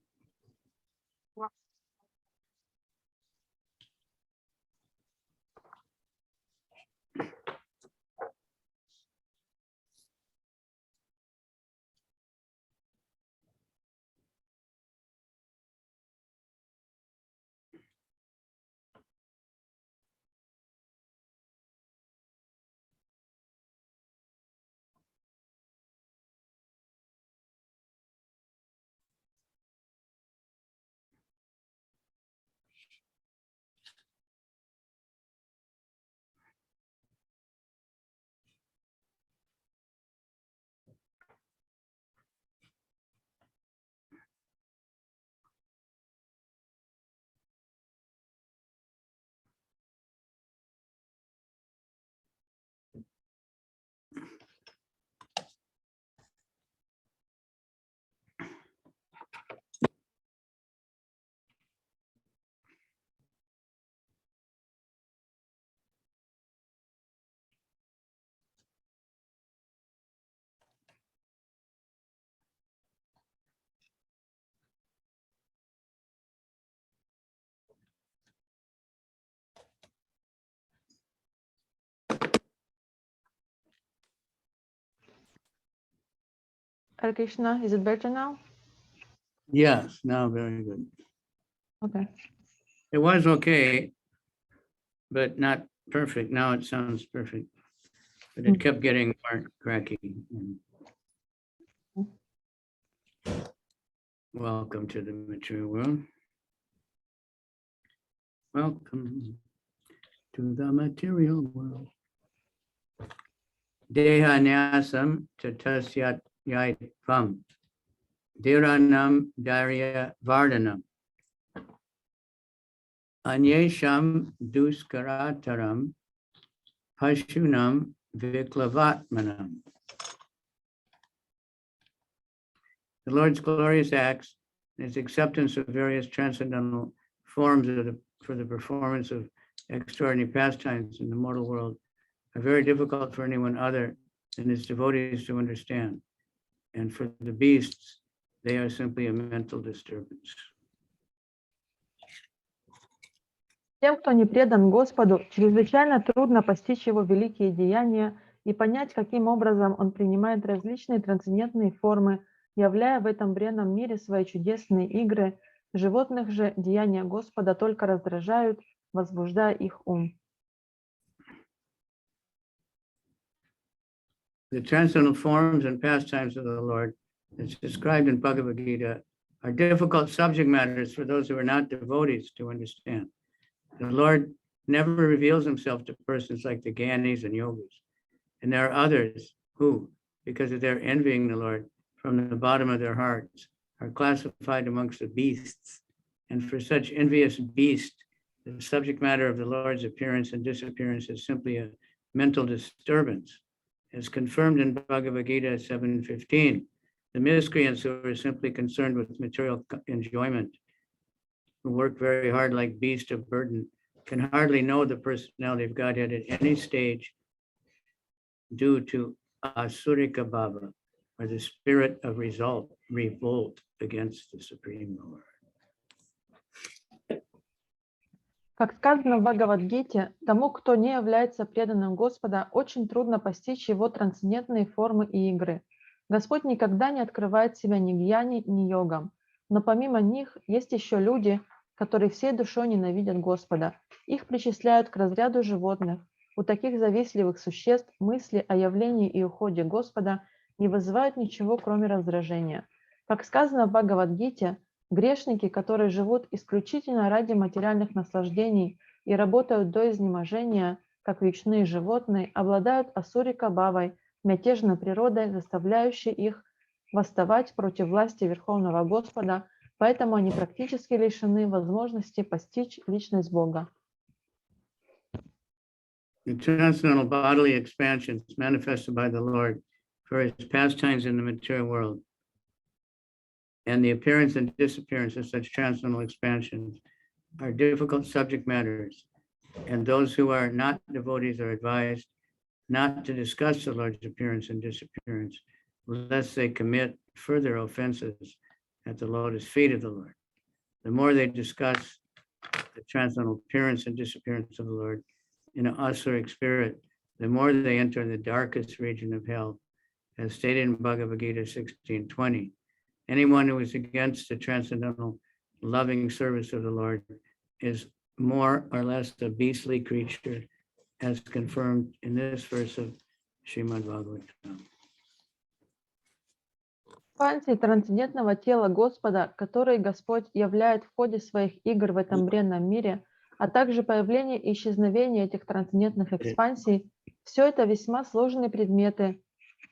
Hare Krishna, is it better now? Yes, now very good. Okay. It was okay, but not perfect. Now it sounds perfect. But it kept getting more cracky. Welcome to the material world. Welcome to the material world. Deha nyasam chatasyat yaitvam. Dhiranam darya vardhanam. Anyesham duskarataram. Pashunam viklavatmanam. The Lord's glorious acts and his acceptance of various transcendental forms for the performance of extraordinary pastimes in the mortal world are very difficult for anyone other than his devotees to understand. And for the beasts, they are simply a mental disturbance. Тем, кто не предан Господу, чрезвычайно трудно постичь его великие деяния и понять, каким образом он принимает различные трансцендентные формы, являя в этом бренном мире свои чудесные игры. Животных же деяния Господа только раздражают, возбуждая их ум. The transcendental forms and pastimes of the Lord, as described in Bhagavad Gita, are difficult subject matters for those who are not devotees to understand. The Lord never reveals himself to persons like the Gyanis and Yogis. And there are others who, because of their envying the Lord from the bottom of their hearts, are classified amongst the beasts. And for such envious beasts, the subject matter of the Lord's appearance and disappearance is simply a mental disturbance. As confirmed in Bhagavad Gita 7:15, the miscreants who are simply concerned with material enjoyment, who work very hard like beasts of burden, can hardly know the personality of Godhead at any stage due to asurika bhava, or the spirit of revolt against the Supreme Lord. Как сказано в Бхагавад-гите, тому, кто не является преданным Господа, очень трудно постичь его трансцендентные формы и игры. Господь никогда не открывает себя ни гьяни, ни йогам. Но помимо них есть еще люди, которые всей душой ненавидят Господа. Их причисляют к разряду животных. У таких завистливых существ мысли о явлении и уходе Господа не вызывают ничего, кроме раздражения. Как сказано в Бхагавад-гите, грешники, которые живут исключительно ради материальных наслаждений и работают до изнеможения, как вечные животные, обладают асурика-бхавой, мятежной природой, заставляющей их восставать против власти Верховного Господа, поэтому они практически лишены возможности постичь личность Бога. The transcendental bodily expansions manifested by the Lord for his pastimes in the material world, and the appearance and disappearance of such transcendental expansions are difficult subject matters, and those who are not devotees are advised not to discuss the Lord's appearance and disappearance, lest they commit further offenses at the lotus feet of the Lord. The more they discuss the transcendental appearance and disappearance of the Lord in an asuric spirit, the more they enter the darkest region of hell, as stated in Bhagavad Gita 16:20. Anyone who is against the transcendental loving service of the Lord is more or less a beastly creature, as confirmed in this verse of Srimad Bhagavatam. Экспансии трансцендентного тела Господа, которые Господь являет в ходе своих игр в этом бренном мире, а также появление и исчезновение этих трансцендентных экспансий, все это весьма сложные предметы.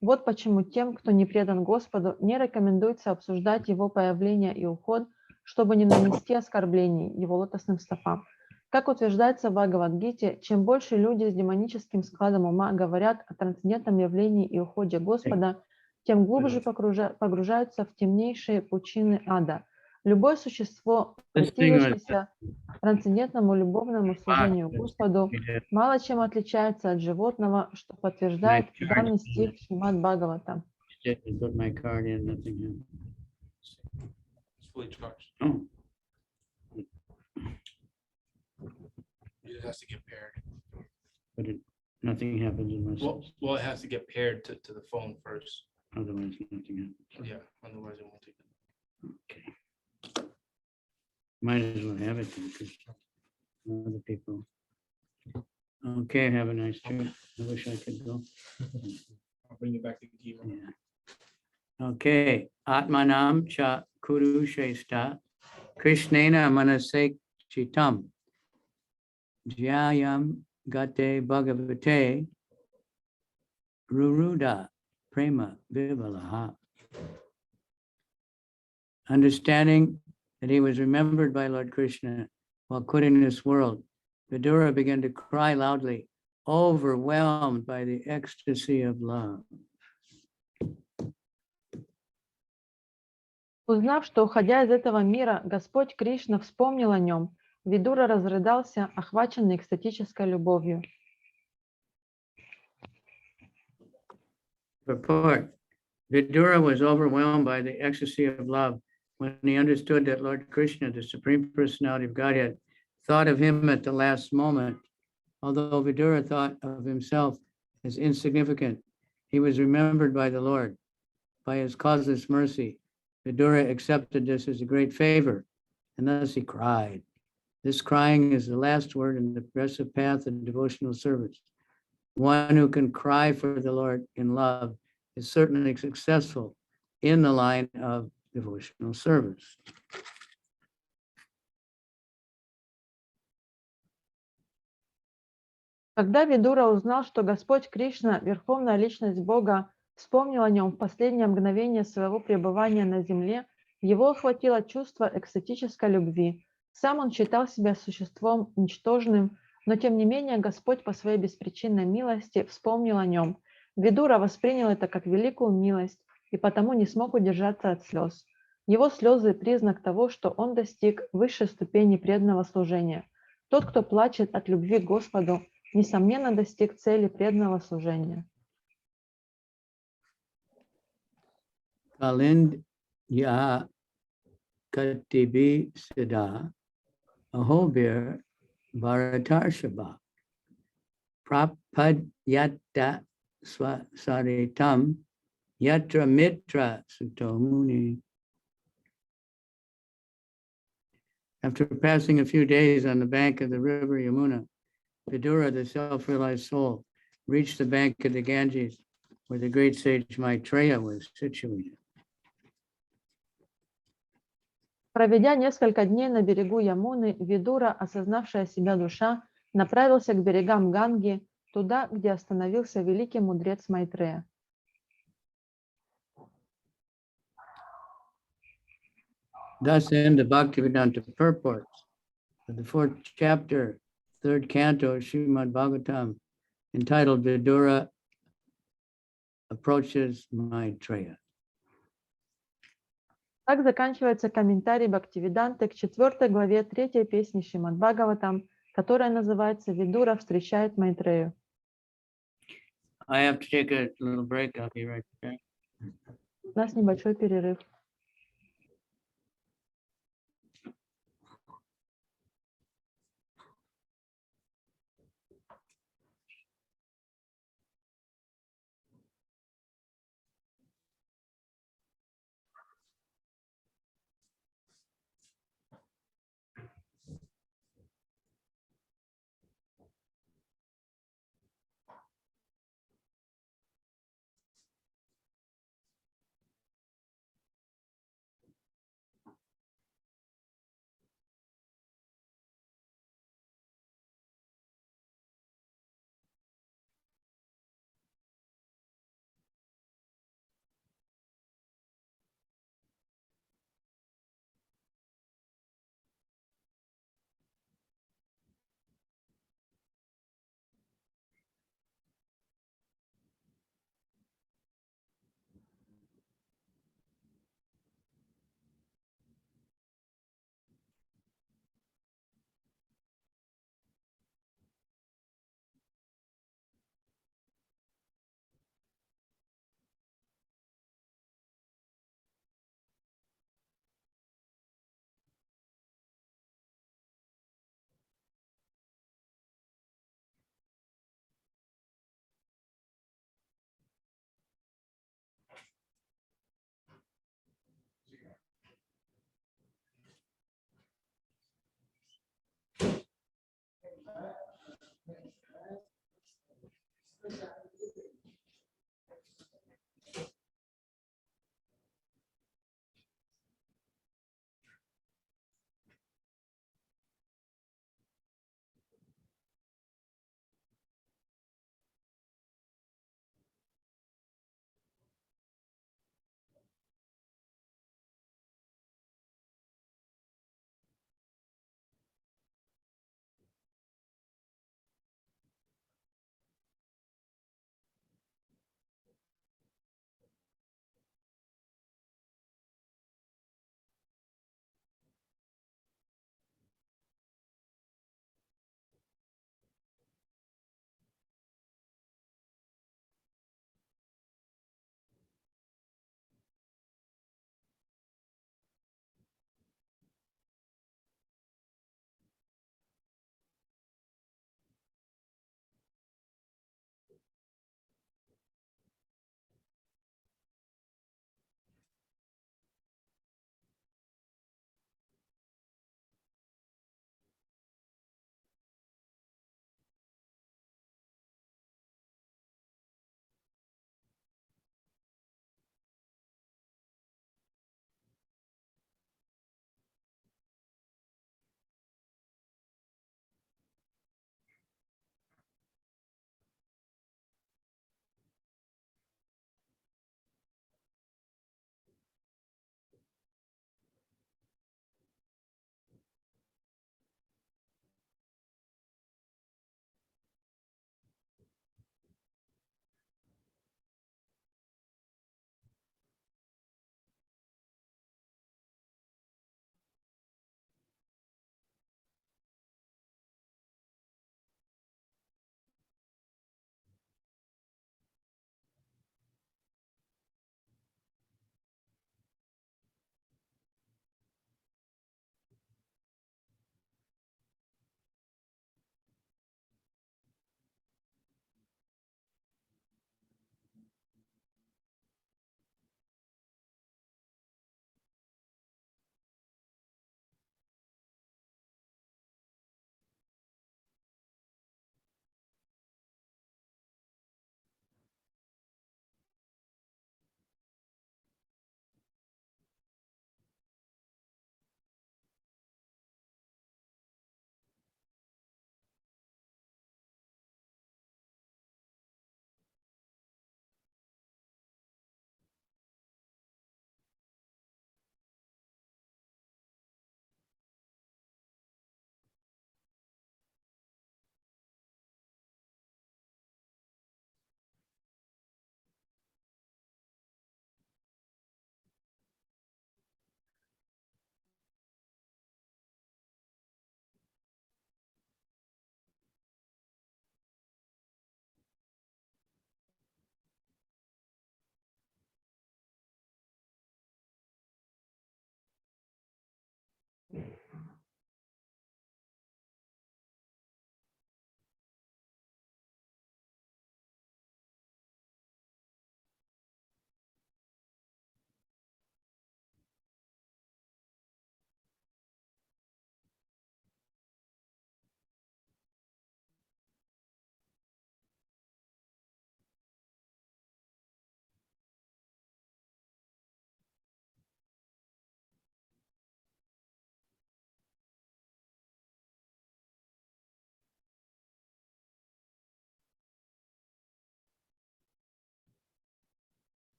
Вот почему тем, кто не предан Господу, не рекомендуется обсуждать его появление и уход, чтобы не нанести оскорблений его лотосным стопам. Как утверждается в Бхагавад-гите, чем больше люди с демоническим складом ума говорят о трансцендентном явлении и уходе Господа, тем глубже погружаются в темнейшие пучины ада. Любое существо, противящееся трансцендентному любовному служению Господу, мало чем отличается от животного, что подтверждает данный стих Шримад Бхагаватам. It has to get paired. But nothing happens unless Well, it has to get paired to the phone first. otherwise nothing happens. Yeah, otherwise it won't take it. Okay. Might as well have it then, because other people. Okay, have a nice trip. I wish I could go. I'll bring you back to Giva. Yeah. Okay, Atmanam cha kuru shesta Krishnena manasek chitam Jyayam gate bhagavate ruruda prema vivalaha. Understanding that he was remembered by Lord Krishna while quitting this world, Vidura began to cry loudly, overwhelmed by the ecstasy of love. Узнав, что, уходя из этого мира, Господь Кришна вспомнил о нем, Видура разрыдался, охваченный экстатической любовью. Purport. Vidura was overwhelmed by the ecstasy of love when he understood that Lord Krishna, the Supreme Personality of Godhead, thought of him at the last moment. Although Vidura thought of himself as insignificant, he was remembered by the Lord. By his causeless mercy, Vidura accepted this as a great favor, and thus he cried. This crying is the last word in the progressive path of devotional service. One who can cry for the Lord in love is certainly successful in the line of devotional service. Когда Видура узнал, что Господь Кришна, Верховная Личность Бога, вспомнил о нем в последнее мгновение своего пребывания на земле, его охватило чувство экстатической любви. Сам он считал себя существом ничтожным, но тем не менее Господь по своей беспричинной милости вспомнил о нем. Видура воспринял это как великую милость и потому не смог удержаться от слез. Его слезы – признак того, что он достиг высшей ступени преданного служения. Тот, кто плачет от любви к Господу, несомненно достиг цели преданного служения. Kalind ya katibi siddha ahobir bharatarshaba prapadyata swasaritam yatra mitra sutomuni. After passing a few days on the bank of the river Yamuna, Vidura, the self-realized soul, reached the bank of the Ganges, where the great sage Maitreya was situated. Проведя несколько дней на берегу Ямуны, Видура, осознавшая себя душа, направился к берегам Ганги, туда, где остановился великий мудрец Майтрея. Thus end the Bhaktivedanta purports of the fourth chapter, third canto of Srimad Bhagavatam, entitled Vidura Approaches Maitreya. Так заканчивается комментарий Бхактивиданты к четвертой главе третьей песни Шримад Бхагаватам, которая называется «Видура встречает Майтрею». I have to take a little break. I'll be right back. У нас небольшой перерыв.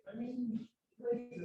I mean, like,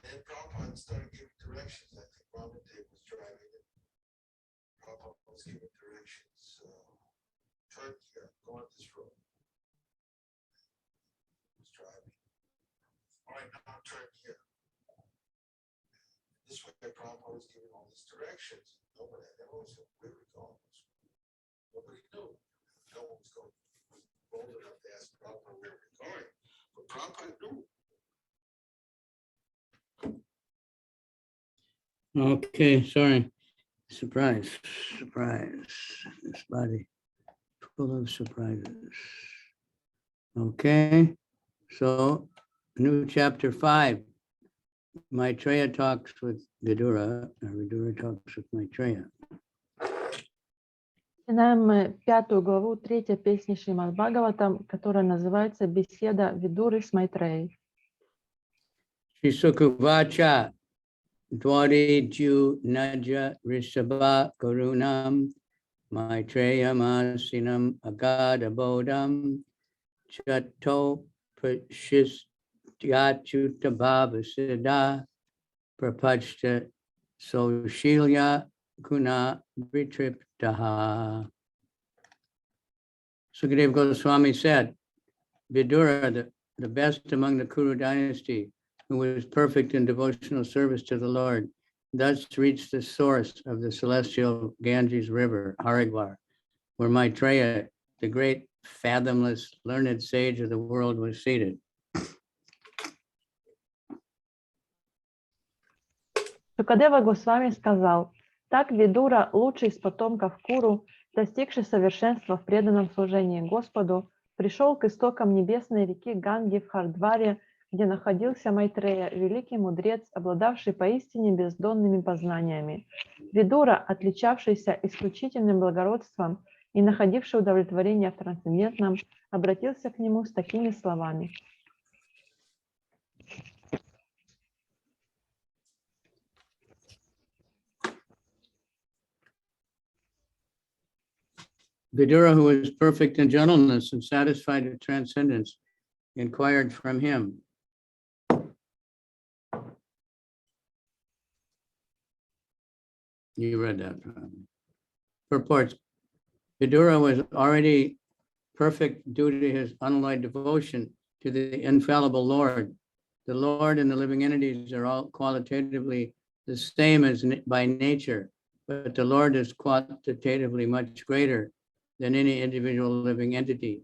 And Prabhupada started giving directions. I think Bhagavatam was driving it. Prabhupada was giving directions. Turn here, go on this road. He was driving. All right, now turn here. This way, Prabhupada was giving all these directions. Nobody, everyone was like, where are we going? Nobody knew. No one was going. Bold enough to ask Prabhupada where we're going. But Prabhupada knew. Okay, sorry. Surprise. This body full of surprises. Okay, so new chapter 5. Mайтрея talks with Vidura, or Vidura talks with Mайтрея. Начинаем мы 5 главу 3 песни Шримад Бхагаватам, которая называется «Беседа Видуры с Майтреей». Shisukavacha Dwari Ju Naja Rishabha Karunam Maitreya Masinam Agada Bodham Chato Prashistyachyuta Bhava Siddha Prapachta Soshilya Guna Vitriptaha. Sukadeva Goswami said, Vidura, the best among the Kuru dynasty, who was perfect in devotional service to the Lord, thus reached the source of the celestial Ganges River, Haridwar, where Mайтреya, the great fathomless learned sage of the world, was seated. Шукадева Госвами сказал: так Видура, лучший из потомков Куру, достигший совершенства в преданном служении Господу, пришел к истокам небесной реки Ганги в Хардваре, где находился Майтрея, великий мудрец, обладавший поистине бездонными познаниями. Видура, отличавшийся исключительным благородством и находивший удовлетворение в трансцендентном, обратился к нему с такими словами. Vidura, who was perfect in gentleness and satisfied with transcendence, inquired from him. You read that. Purports. Vidura was already perfect due to his unalloyed devotion to the infallible Lord. The Lord and the living entities are all qualitatively the same as by nature, but the Lord is quantitatively much greater than any individual living entity.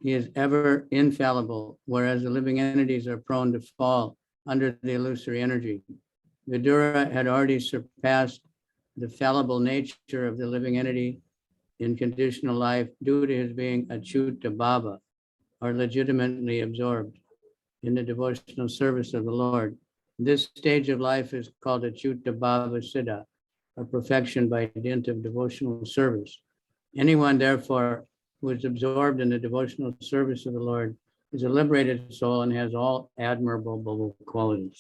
He is ever infallible, whereas the living entities are prone to fall under the illusory energy. Vidura had already surpassed the fallible nature of the living entity in conditional life due to his being achyuta bhava, or legitimately absorbed in the devotional service of the Lord. This stage of life is called achyuta bhava siddha, a perfection by dint of devotional service. Anyone, therefore, who is absorbed in the devotional service of the Lord is a liberated soul and has all admirable qualities.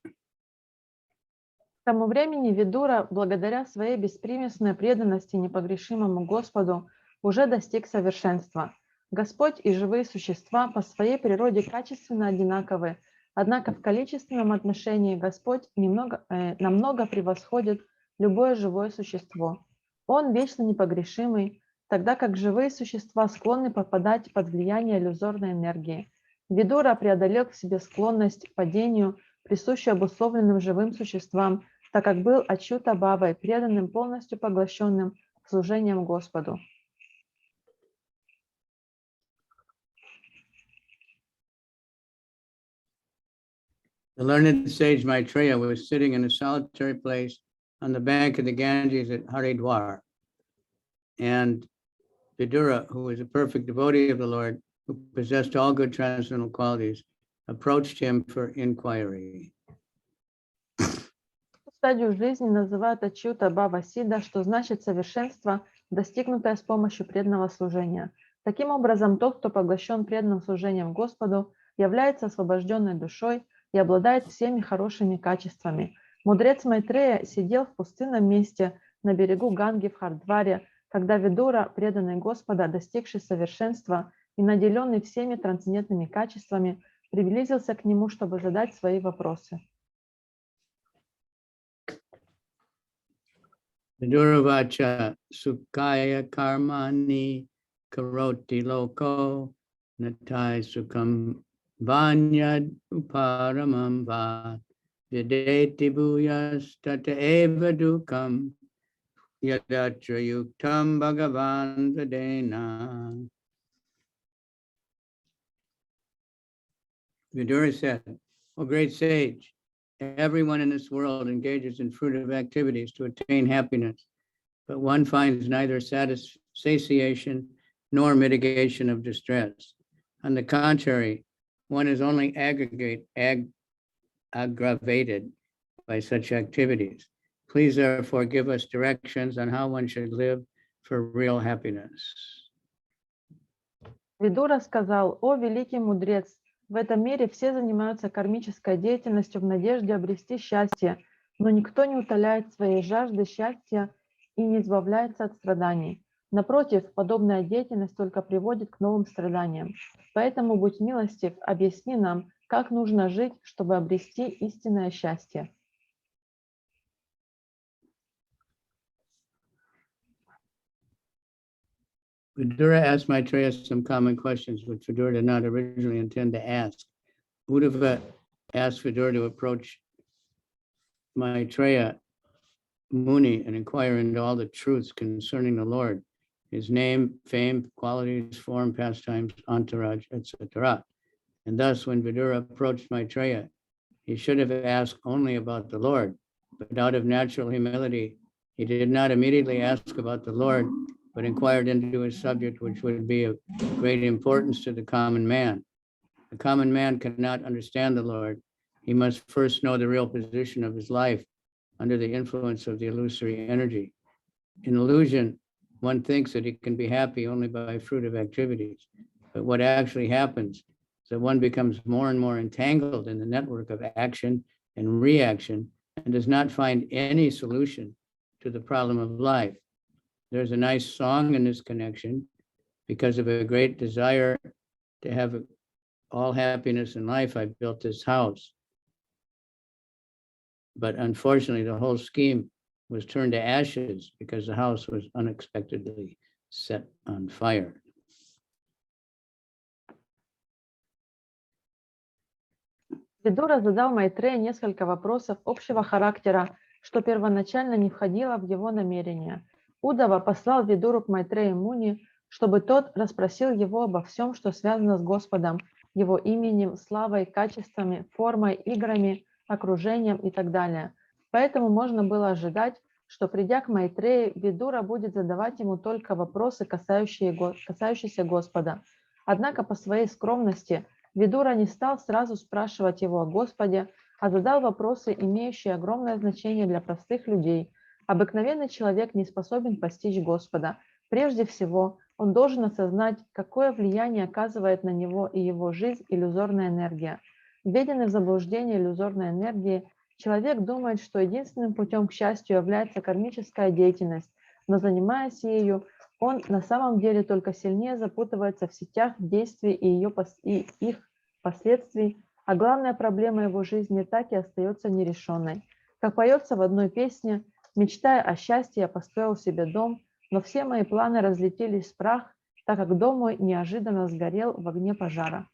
К тому времени Видура, благодаря своей беспримесной преданности непогрешимому Господу, уже достиг совершенства. Господь и живые существа по своей природе качественно одинаковы, однако в количественном отношении Господь намного превосходит любое живое существо. Он вечно непогрешимый, тогда как живые существа склонны попадать под влияние иллюзорной энергии. Видура преодолел в себе склонность к падению, присущую обусловленным живым существам, так как был achyuta бхавой, преданным, полностью поглощенным служением Господу. The learned sage Maitreya was sitting in a solitary place on the bank of the Ganges at Haridwar. And Vidura, who was a perfect devotee of the Lord, who possessed all good transcendental qualities, approached him for inquiry. Стадию жизни называют achyuta бхава сидха, что значит совершенство, достигнутое с помощью преданного служения. Таким образом, тот, кто поглощен преданным служением Господу, является освобожденной душой и обладает всеми хорошими качествами. Мудрец Майтрея сидел в пустынном месте на берегу Ганги в Хардваре, когда Видура, преданный Господа, достигший совершенства и наделенный всеми трансцендентными качествами, приблизился к нему, чтобы задать свои вопросы. Vidura vacha sukhaya karmani karoti loko natai sukham vanyad uparamam va videti bhuyas tata eva dukam yadatra yuktam bhagavan vadena. Vidura said, "O great sage, everyone in this world engages in fruitive activities to attain happiness, but one finds neither satiation nor mitigation of distress. On the contrary, one is only aggravated by such activities. Please therefore give us directions on how one should live for real happiness." Видура сказал: «О великий мудрец, в этом мире все занимаются кармической деятельностью в надежде обрести счастье, но никто не утоляет своей жажды счастья и не избавляется от страданий. Напротив, подобная деятельность только приводит к новым страданиям. Поэтому, будь милостив, объясни нам, как нужно жить, чтобы обрести истинное счастье». Vidura asked Maitreya some common questions which Vidura did not originally intend to ask. Uddhava asked Vidura to approach Maitreya Muni and inquire into all the truths concerning the Lord, his name, fame, qualities, form, pastimes, entourage, etc. And thus, when Vidura approached Maitreya, He should have asked only about the Lord, but out of natural humility, he did not immediately ask about the Lord, but inquired into a subject which would be of great importance to the common man. The common man cannot understand the Lord. He must first know the real position of his life under the influence of the illusory energy. In illusion, one thinks that he can be happy only by fruitive activities, but what actually happens is that one becomes more and more entangled in the network of action and reaction and does not find any solution to the problem of life. There's a nice song in this connection. Because of a great desire to have all happiness in life, I built this house. But unfortunately, the whole scheme was turned to ashes because the house was unexpectedly set on fire. Видура задал Майтрею несколько вопросов общего характера, что первоначально не входило в его намерения. Удава послал Видуру к Майтрею Муни, чтобы тот расспросил его обо всем, что связано с Господом, его именем, славой, качествами, формой, играми, окружением и так далее. Поэтому можно было ожидать, что, придя к Майтрею, Видура будет задавать ему только вопросы, касающиеся Господа. Однако по своей скромности Видура не стал сразу спрашивать его о Господе, а задал вопросы, имеющие огромное значение для простых людей. Обыкновенный человек не способен постичь Господа. Прежде всего, он должен осознать, какое влияние оказывает на него и его жизнь иллюзорная энергия. Введенный в заблуждение иллюзорной энергии, человек думает, что единственным путем к счастью является кармическая деятельность, но занимаясь ею, он на самом деле только сильнее запутывается в сетях действий и их последствий, а главная проблема его жизни так и остается нерешенной. Как поется в одной песне: «Мечтая о счастье, я построил себе дом, но все мои планы разлетелись в прах, так как дом мой неожиданно сгорел в огне пожара».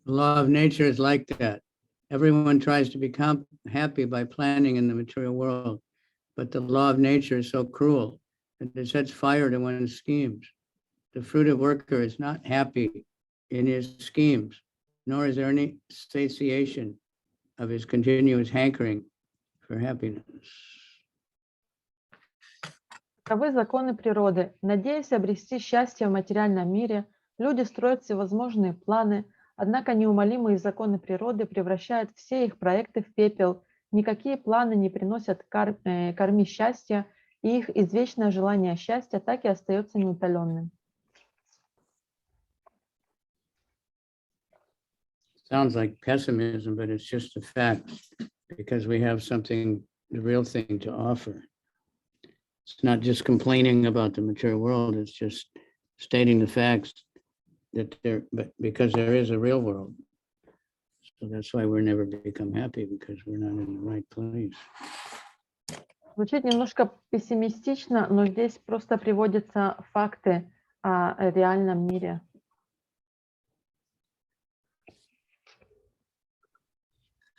The law of nature is like that. Everyone tries to become happy by planning in the material world, but the law of nature is so cruel that it sets fire to one's schemes. The fruitive worker is not happy in his schemes, nor is there any satiation of his continuous hankering for happiness. Таковы законы природы. Надеясь обрести счастье в материальном мире, люди строят всевозможные планы, однако неумолимые законы природы превращают все их проекты в пепел. Никакие планы не приносят карме счастья, и их извечное желание счастья так и остается неутоленным. Sounds like pessimism, but it's just a fact because we have something, the real thing to offer. It's not just complaining about the material world, it's just stating the facts that but because there is a real world. So that's why we're never become happy, because we're not in the right place. Звучит немножко пессимистично, но здесь просто приводятся факты о реальном мире.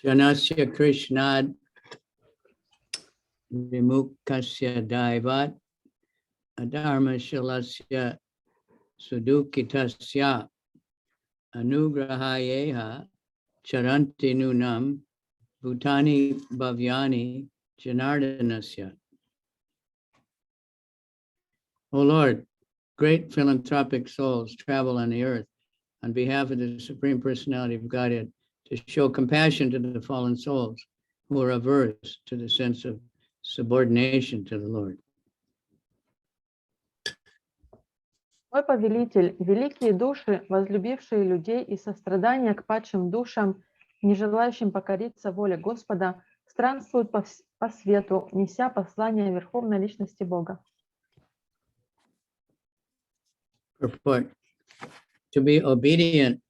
Janasya Krishnad Vimukasya Daivat Adharma Shilasya Sudukitasya Anugrahayeha Charanti Nunam Bhutani Bhavyani Janardanasya. O Lord, great philanthropic souls travel on the earth on behalf of the Supreme Personality of Godhead to show compassion to the fallen souls who are averse to the sense of subordination to the Lord. Мой повелитель, великие души, возлюбившие людей и сострадания к падшим душам, не желающим покориться воле Господа, странствуют по свету, неся послание Верховной Личности Бога. Purport: to be obedient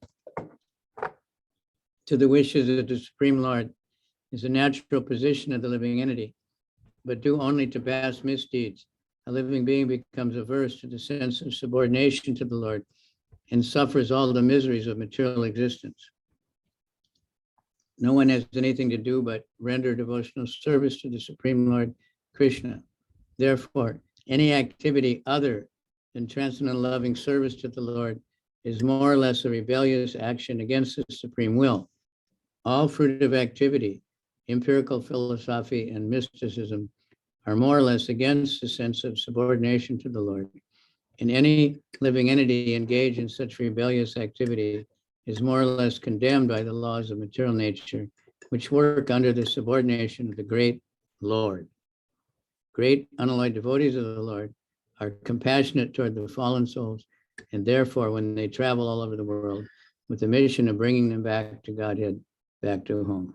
to the wishes of the Supreme Lord is a natural position of the living entity, but due only to past misdeeds, a living being becomes averse to the sense of subordination to the Lord and suffers all the miseries of material existence. No one has anything to do but render devotional service to the Supreme Lord Krishna. Therefore, any activity other than transcendental loving service to the Lord is more or less a rebellious action against the supreme will. All fruitive activity, empirical philosophy, and mysticism are more or less against the sense of subordination to the Lord. And any living entity engaged in such rebellious activity is more or less condemned by the laws of material nature, which work under the subordination of the great Lord. Great unalloyed devotees of the Lord are compassionate toward the fallen souls, and therefore, when they travel all over the world with the mission of bringing them back to Godhead, back to home.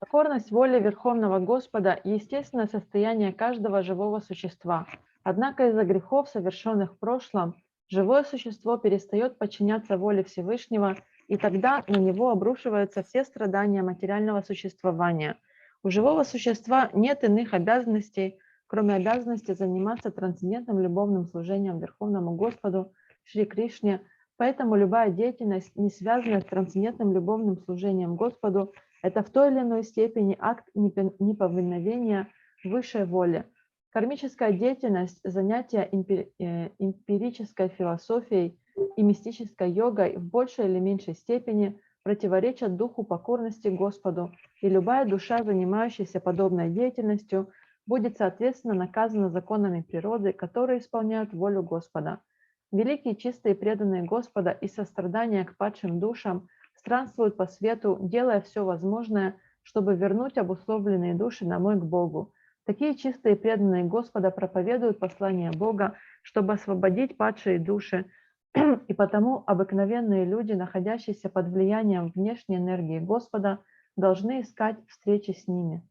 Покорность воле Верховного Господа – естественное состояние каждого живого существа. Однако из-за грехов, совершенных в прошлом, живое существо перестает подчиняться воле Всевышнего, и тогда на него обрушиваются все страдания материального существования. У живого существа нет иных обязанностей, кроме обязанности заниматься трансцендентным любовным служением Верховному Господу Шри Кришне, поэтому любая деятельность, не связанная с трансцендентным любовным служением Господу, это в той или иной степени акт неповиновения высшей воле. Кармическая деятельность, занятия эмпирической философией и мистической йогой в большей или меньшей степени противоречат духу покорности Господу, и любая душа, занимающаяся подобной деятельностью, будет соответственно наказана законами природы, которые исполняют волю Господа. Великие чистые преданные Господа из сострадания к падшим душам странствуют по свету, делая все возможное, чтобы вернуть обусловленные души домой к Богу. Такие чистые преданные Господа проповедуют послание Бога, чтобы освободить падшие души, и потому обыкновенные люди, находящиеся под влиянием внешней энергии Господа, должны искать встречи с ними.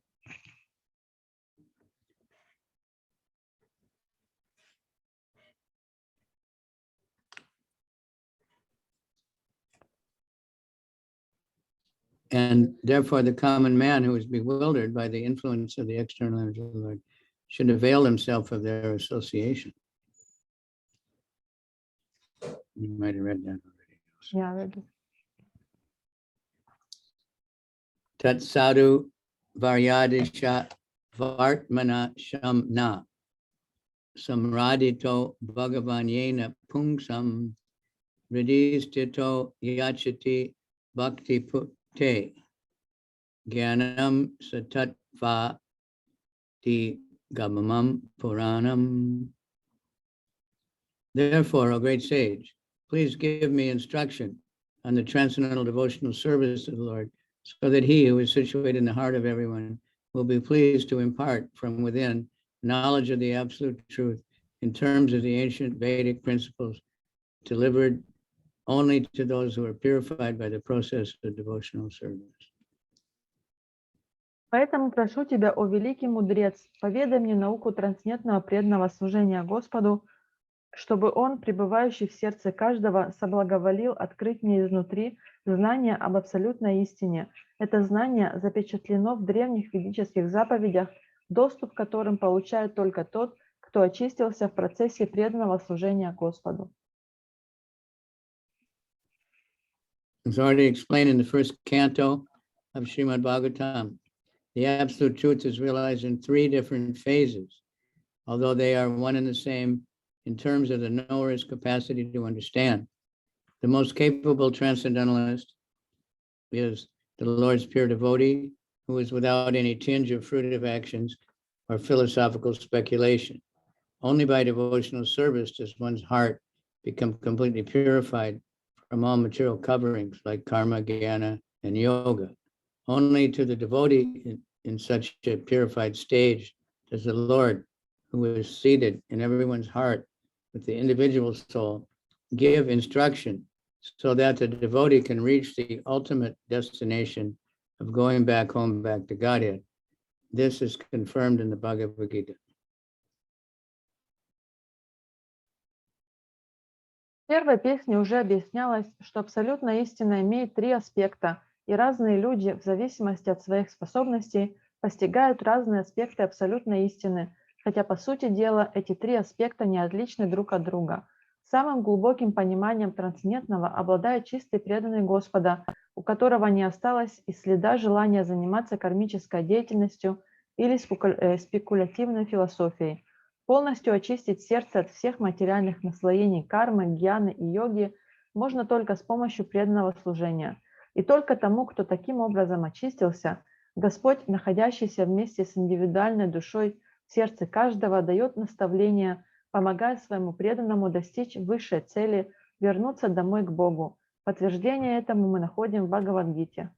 And therefore, the common man who is bewildered by the influence of the external energy of the Lord should avail himself of their association. You might have read that already. Yeah, I read it. Tat sadhu varyadisha vartmana shamna samradito bhagavanyena pungsam ridistito yachati bhakti te Gyanam satatva di gamamam puranam. Therefore, O great sage, please give me instruction on the transcendental devotional service of the Lord, so that he who is situated in the heart of everyone will be pleased to impart from within knowledge of the absolute truth in terms of the ancient Vedic principles delivered only to those who are purified by the process of devotional service. Поэтому прошу тебя, о великий мудрец, поведай мне науку трансцендентного преданного служения Господу, чтобы он, пребывающий в сердце каждого, соблаговолил открыть мне изнутри знание об абсолютной истине. Это знание запечатлено в древних ведических заповедях, доступ к которым получает только тот, кто очистился в процессе преданного служения Господу. As already explained in the first canto of Srimad Bhagavatam, the absolute truth is realized in three different phases, although they are one and the same in terms of the knower's capacity to understand. The most capable transcendentalist is the Lord's pure devotee, who is without any tinge of fruitive actions or philosophical speculation. Only by devotional service does one's heart become completely purified from all material coverings like karma, jnana, and yoga. Only to the devotee in such a purified stage does the Lord, who is seated in everyone's heart with the individual soul, give instruction so that the devotee can reach the ultimate destination of going back home, back to Godhead. This is confirmed in the Bhagavad Gita. В первой песне уже объяснялось, что абсолютная истина имеет три аспекта, и разные люди, в зависимости от своих способностей, постигают разные аспекты абсолютной истины, хотя по сути дела эти три аспекта не отличны друг от друга. Самым глубоким пониманием трансцендентного обладает чистый преданный Господа, у которого не осталось и следа желания заниматься кармической деятельностью или спекулятивной философией. Полностью очистить сердце от всех материальных наслоений кармы, гьяны и йоги можно только с помощью преданного служения. И только тому, кто таким образом очистился, Господь, находящийся вместе с индивидуальной душой в сердце каждого, дает наставление, помогая своему преданному достичь высшей цели, вернуться домой к Богу. Подтверждение этому мы находим в Бхагавад-гите.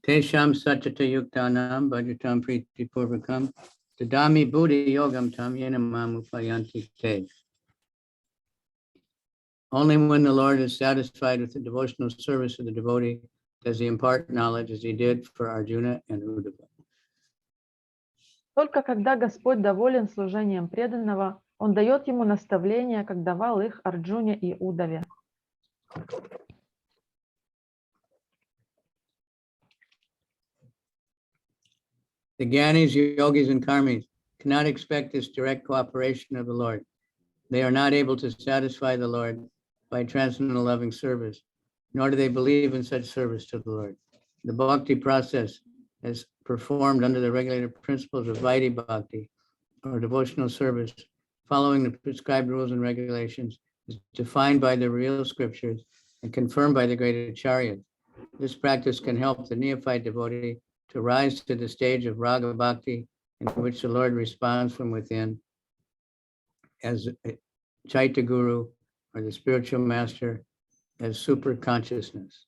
Tesham Satchata Yuktanam Bhajatam Priti Purvakam Tadami Buddhi Yogam Tam Yenamam Upayanti Te. Only when the Lord is satisfied with the devotional service of the devotee does he impart knowledge as he did for Arjuna and Uddhava. Только когда Господь доволен служением преданного, Он дает ему наставления, как давал их Арджуне и Удаве. The Gyanis, Yogis, and Karmis cannot expect this direct cooperation of the Lord. They are not able to satisfy the Lord by transcendental loving service, nor do they believe in such service to the Lord. The bhakti process, as performed under the regulated principles of Vaidhi Bhakti, or devotional service, following the prescribed rules and regulations, is defined by the real scriptures and confirmed by the great acharyas. This practice can help the neophyte devotee to rise to the stage of Raga Bhakti, in which the Lord responds from within as a Chaita Guru, or the spiritual master, as super consciousness.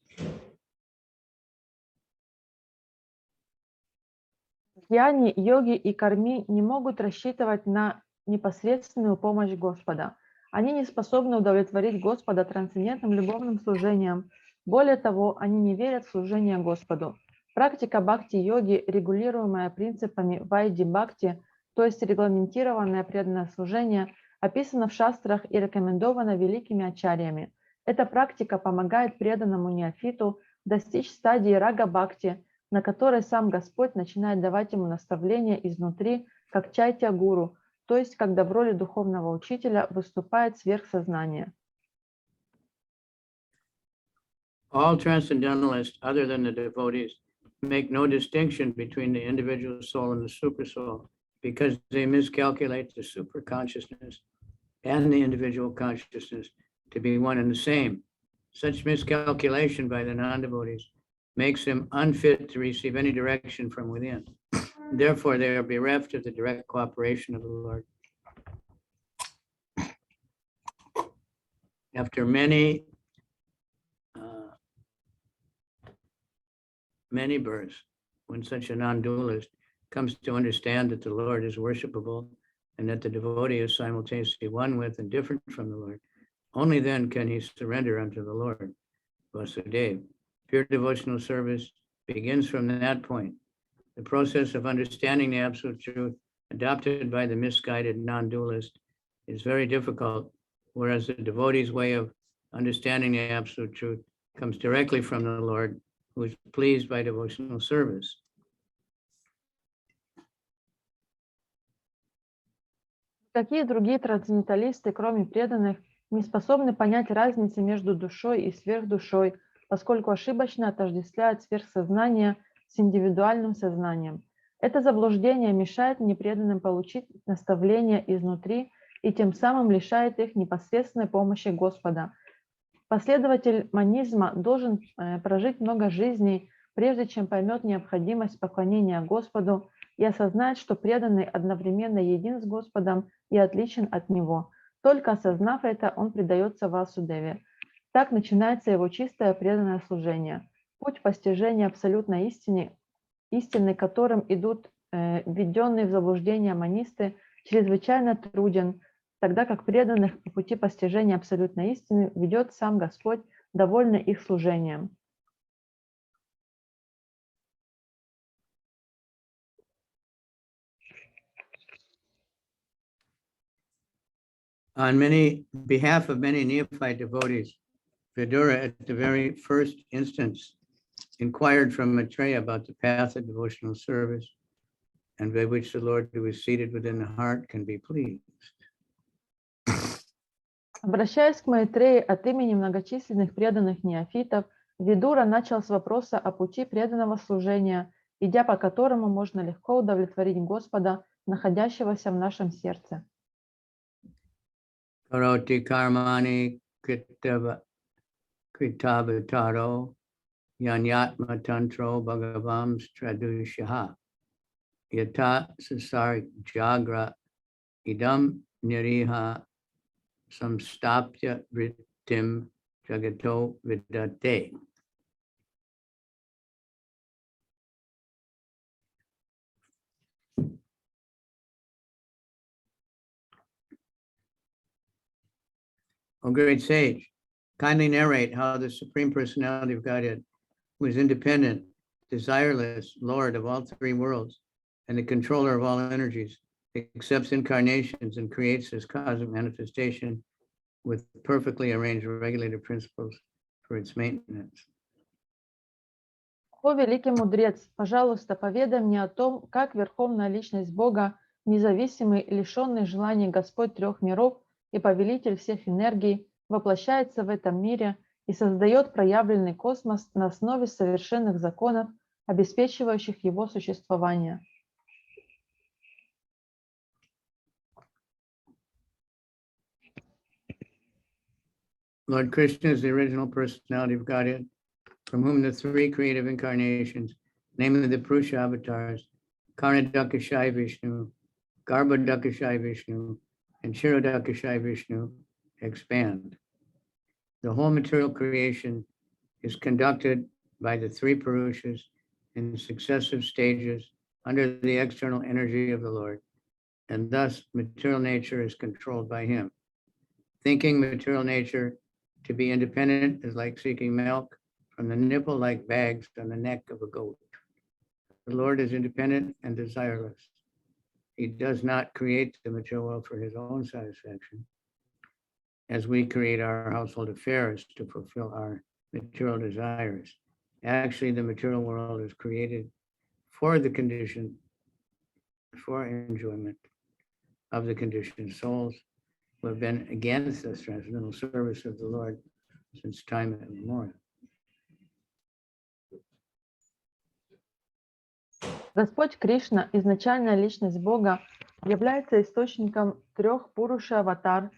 Гьяни, йоги и карми не могут рассчитывать на непосредственную помощь Господа. Они не способны удовлетворить Господа трансцендентным любовным служением. Более того, они не верят в служение Господу. Практика бхакти-йоги, регулируемая принципами вайди-бхакти, то есть регламентированное преданное служение, описана в шастрах и рекомендована великими ачарьями. Эта практика помогает преданному неофиту достичь стадии рага-бхакти, на которой сам Господь начинает давать ему наставления изнутри, как чайтя-гуру, то есть когда в роли духовного учителя выступает сверхсознание. All transcendentalists, other than the devotees, make no distinction between the individual soul and the supersoul, because they miscalculate the super consciousness and the individual consciousness to be one and the same. Such miscalculation by the non-devotees makes them unfit to receive any direction from within. Therefore, they are bereft of the direct cooperation of the Lord. After many births, when such a non-dualist comes to understand that the Lord is worshipable and that the devotee is simultaneously one with and different from the Lord, only then can he surrender unto the Lord, Vasudeva. Pure devotional service begins from that point. The process of understanding the absolute truth adopted by the misguided non-dualist is very difficult, whereas the devotee's way of understanding the absolute truth comes directly from the Lord, who is pleased by devotional service. Какие другие трансценденталисты, кроме преданных, не способны понять разницы между душой и сверхдушой, поскольку ошибочно отождествляют сверхсознание с индивидуальным сознанием. Это заблуждение мешает непреданным получить наставления изнутри и тем самым лишает их непосредственной помощи Господа. Последователь манизма должен прожить много жизней, прежде чем поймет необходимость поклонения Господу и осознает, что преданный одновременно един с Господом и отличен от Него. Только осознав это, он предается Васудеве. Так начинается его чистое преданное служение. Путь постижения абсолютной истины, которым идут введенные в заблуждение манисты, чрезвычайно труден, тогда как преданных по пути постижения абсолютной истины ведет сам Господь, довольный их служением. On behalf of many neophyte devotees, Vidura at the very first instance inquired from Maitreya about the path of devotional service and by which the Lord who is seated within the heart can be pleased. Обращаясь к Майтреи от имени многочисленных преданных неофитов, Видура начал с вопроса о пути преданного служения, идя по которому можно легко удовлетворить Господа, находящегося в нашем сердце. Karoti karmani kritavataro yanyatma tantro bhagavam stradushaha yata sasar jagra idam niriha samstapya vrittim jagato vidate. O great sage, kindly narrate how the Supreme Personality of Godhead, who is independent, desireless, Lord of all three worlds, and the controller of all energies, accepts incarnations and creates this cosmic manifestation with perfectly arranged regulated principles for its maintenance. О великий мудрец, пожалуйста, поведай мне о том, как Верховная Личность Бога, независимый, лишенный желаний Господь трех миров и повелитель всех энергий, воплощается в этом мире и создает проявленный космос на основе совершенных законов, обеспечивающих его существование. Lord Krishna is the original personality of Godhead, from whom the three creative incarnations, namely the Purusha avatars, Karnadakashai Vishnu, Garbhodakashai Vishnu, and Kshirodakashai Vishnu, expand. The whole material creation is conducted by the three Purushas in successive stages under the external energy of the Lord, and thus material nature is controlled by him. Thinking material nature to be independent is like seeking milk from the nipple-like bags on the neck of a goat. The Lord is independent and desireless. He does not create the material world for his own satisfaction, as we create our household affairs to fulfill our material desires. Actually, the material world is created for the condition, for enjoyment of the conditioned souls who have been against the transcendental service of the Lord since time immemorial. Господь Кришна, изначальная личность Бога, является источником трех Пуруша-аватар,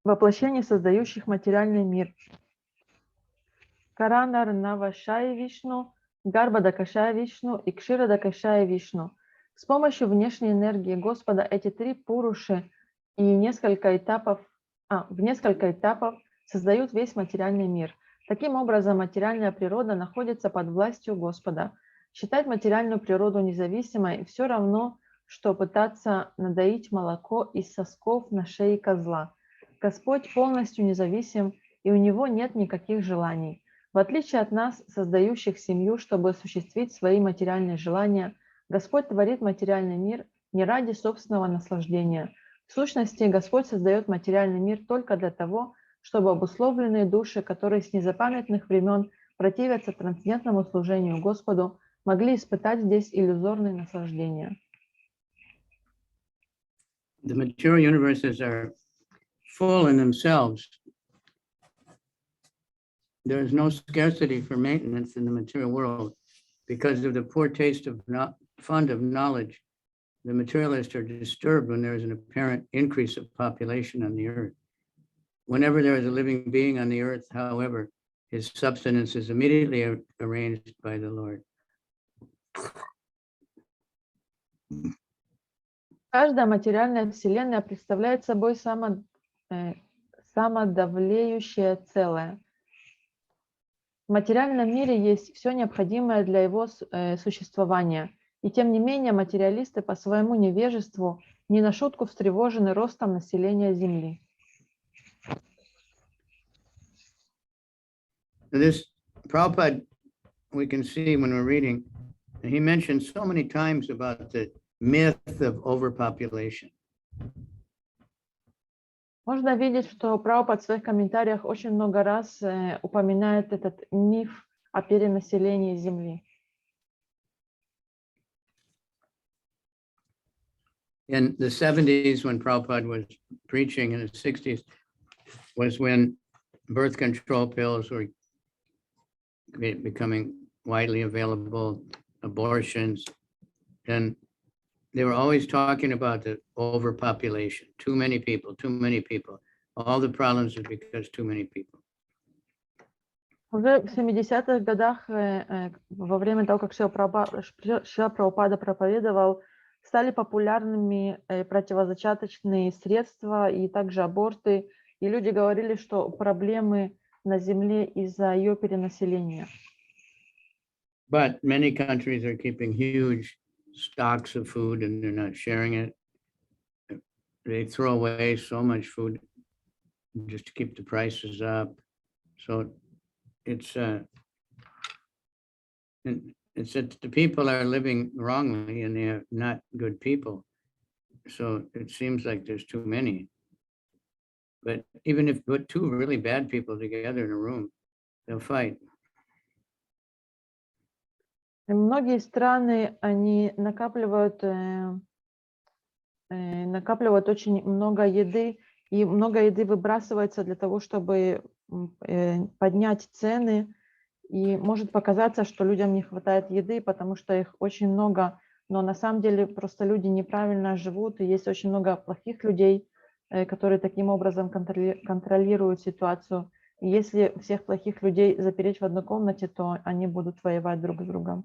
воплощений, создающих материальный мир. Каранарнавашай Вишну, Гарбадакашай Вишну и Кширадакашай Вишну. С помощью внешней энергии Господа эти три Пуруши и в несколько этапов создают весь материальный мир. Таким образом, материальная природа находится под властью Господа. Считать материальную природу независимой все равно, что пытаться надоить молоко из сосков на шее козла. Господь полностью независим, и у него нет никаких желаний. В отличие от нас, создающих семью, чтобы осуществить свои материальные желания, Господь творит материальный мир не ради собственного наслаждения. В сущности, Господь создает материальный мир только для того, чтобы обусловленные души, которые с незапамятных времен противятся трансцендентному служению Господу, могли испытать здесь иллюзорные наслаждения. The material universes are full in themselves. There is no scarcity for maintenance in the material world because of the poor taste of fund of knowledge. The materialists are disturbed when there is an apparent increase of population on the earth. Whenever there is a living being on the earth, however, his subsistence is immediately arranged by the Lord. Каждая материальная вселенная представляет собой самодавлеющее целое. В материальном мире есть все необходимое для его существования. И тем не менее материалисты по своему невежеству не на шутку встревожены ростом населения Земли. This Prabhupada, we can see when we're reading, he mentions so many times about the myth of overpopulation. Можно видеть, что Прабхупад в своих комментариях очень много раз упоминает этот миф о перенаселении Земли. In the 70s, when Prabhupada was preaching, in the 60s, was when birth control pills were becoming widely available, abortions, and they were always talking about the overpopulation, too many people, too many people. All the problems are because too many people. Уже в 70-х годах, во время того, как Шрила Прабхупада проповедовал, стали популярными противозачаточные средства и также аборты. И люди говорили, что проблемы на Земле из-за ее перенаселения. But many countries are keeping huge stocks of food and they're not sharing it. They throw away so much food just to keep the prices up. So it's that the people are living wrongly and they are not good people. So it seems like there's too many. But even if you put two really bad people together in a room, they'll fight. Многие страны, они накапливают очень много еды, и много еды выбрасывается для того, чтобы поднять цены. И может показаться, что людям не хватает еды, потому что их очень много, но на самом деле просто люди неправильно живут, и есть очень много плохих людей, которые таким образом контролируют ситуацию. И если всех плохих людей запереть в одной комнате, то они будут воевать друг с другом.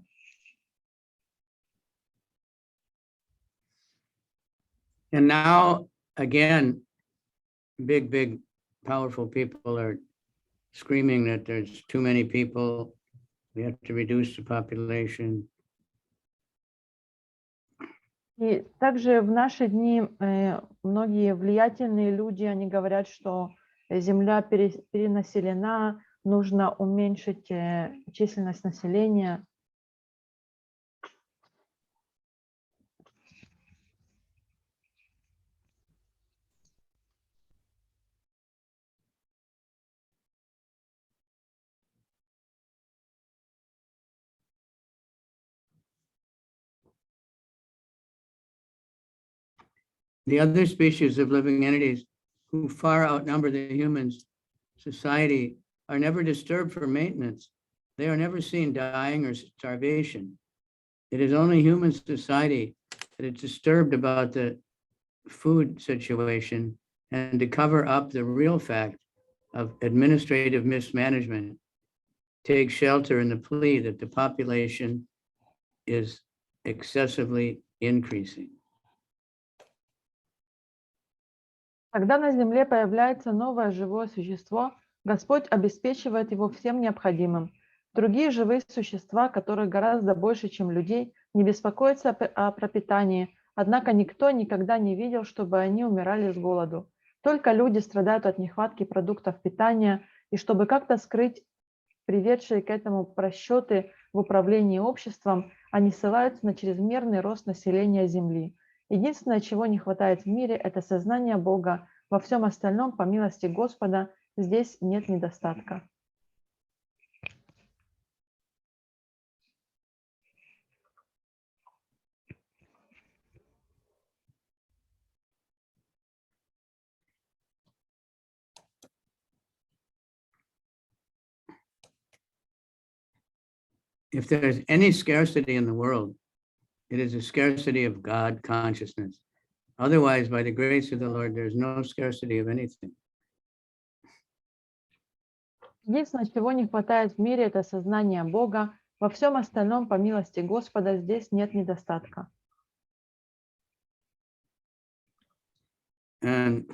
And now, again, big, powerful people are screaming that there's too many people. We have to reduce the population. И также в наши дни многие влиятельные люди, они говорят, что Земля перенаселена, нужно уменьшить численность населения. The other species of living entities who far outnumber the humans society are never disturbed for maintenance. They are never seen dying or starvation. It is only human society that is disturbed about the food situation and to cover up the real fact of administrative mismanagement, take shelter in the plea that the population is excessively increasing. Когда на Земле появляется новое живое существо, Господь обеспечивает его всем необходимым. Другие живые существа, которых гораздо больше, чем людей, не беспокоятся о пропитании, однако никто никогда не видел, чтобы они умирали с голоду. Только люди страдают от нехватки продуктов питания, и чтобы как-то скрыть приведшие к этому просчеты в управлении обществом, они ссылаются на чрезмерный рост населения Земли. Единственное, чего не хватает в мире, это сознание Бога. Во всем остальном, по милости Господа, здесь нет недостатка. If there's any scarcity in the world, it is a scarcity of God consciousness. Otherwise, by the grace of the Lord, there's no scarcity of anything. Единственное, чего не хватает в мире, это сознание Бога. Во всем остальном, по милости Господа, здесь нет недостатка. And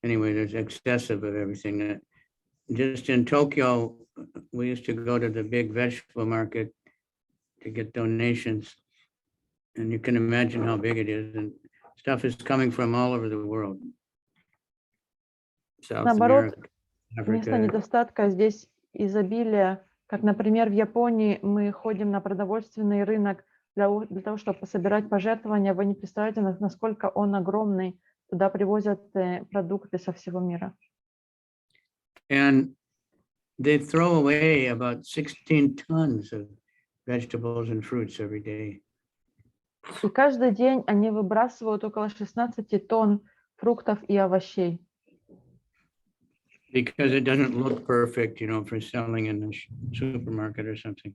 anyway, there's excessive of everything. Just in Tokyo, we used to go to the big vegetable market to get donations. And you can imagine how big it is. And stuff is coming from all over the world. South Наоборот, America, вместо Africa. недостатка здесь изобилие. Как, например, в Японии мы ходим на продовольственный рынок, для того, чтобы собирать пожертвования, вы не представляете, насколько он огромный. Туда привозят продукты со всего мира. And they throw away about 16 tons of vegetables and fruits every day. И каждый день они выбрасывают около 16 тонн фруктов и овощей. Because it doesn't look perfect, you know, for selling in the supermarket or something.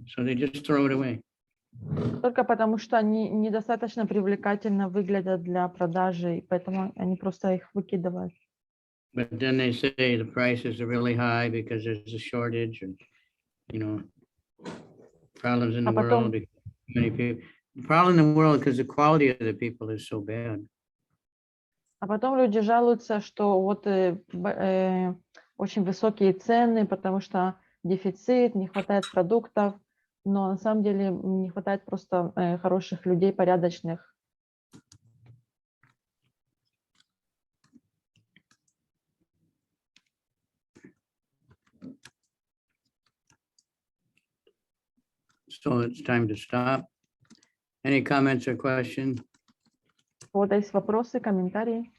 So they just throw it away. Только потому, что они недостаточно привлекательно выглядят для продажи, и поэтому они просто их выкидывают. But then they say the prices are really high because there's a shortage and, you know, problems in the world. Because many people, the problem in the world because the quality of the people is so bad. А потом люди жалуются, что вот очень высокие цены, потому что дефицит, не хватает продуктов, но на самом деле не хватает просто хороших людей, порядочных. So it's time to stop. Any comments or questions? Вот есть вопросы, комментарии.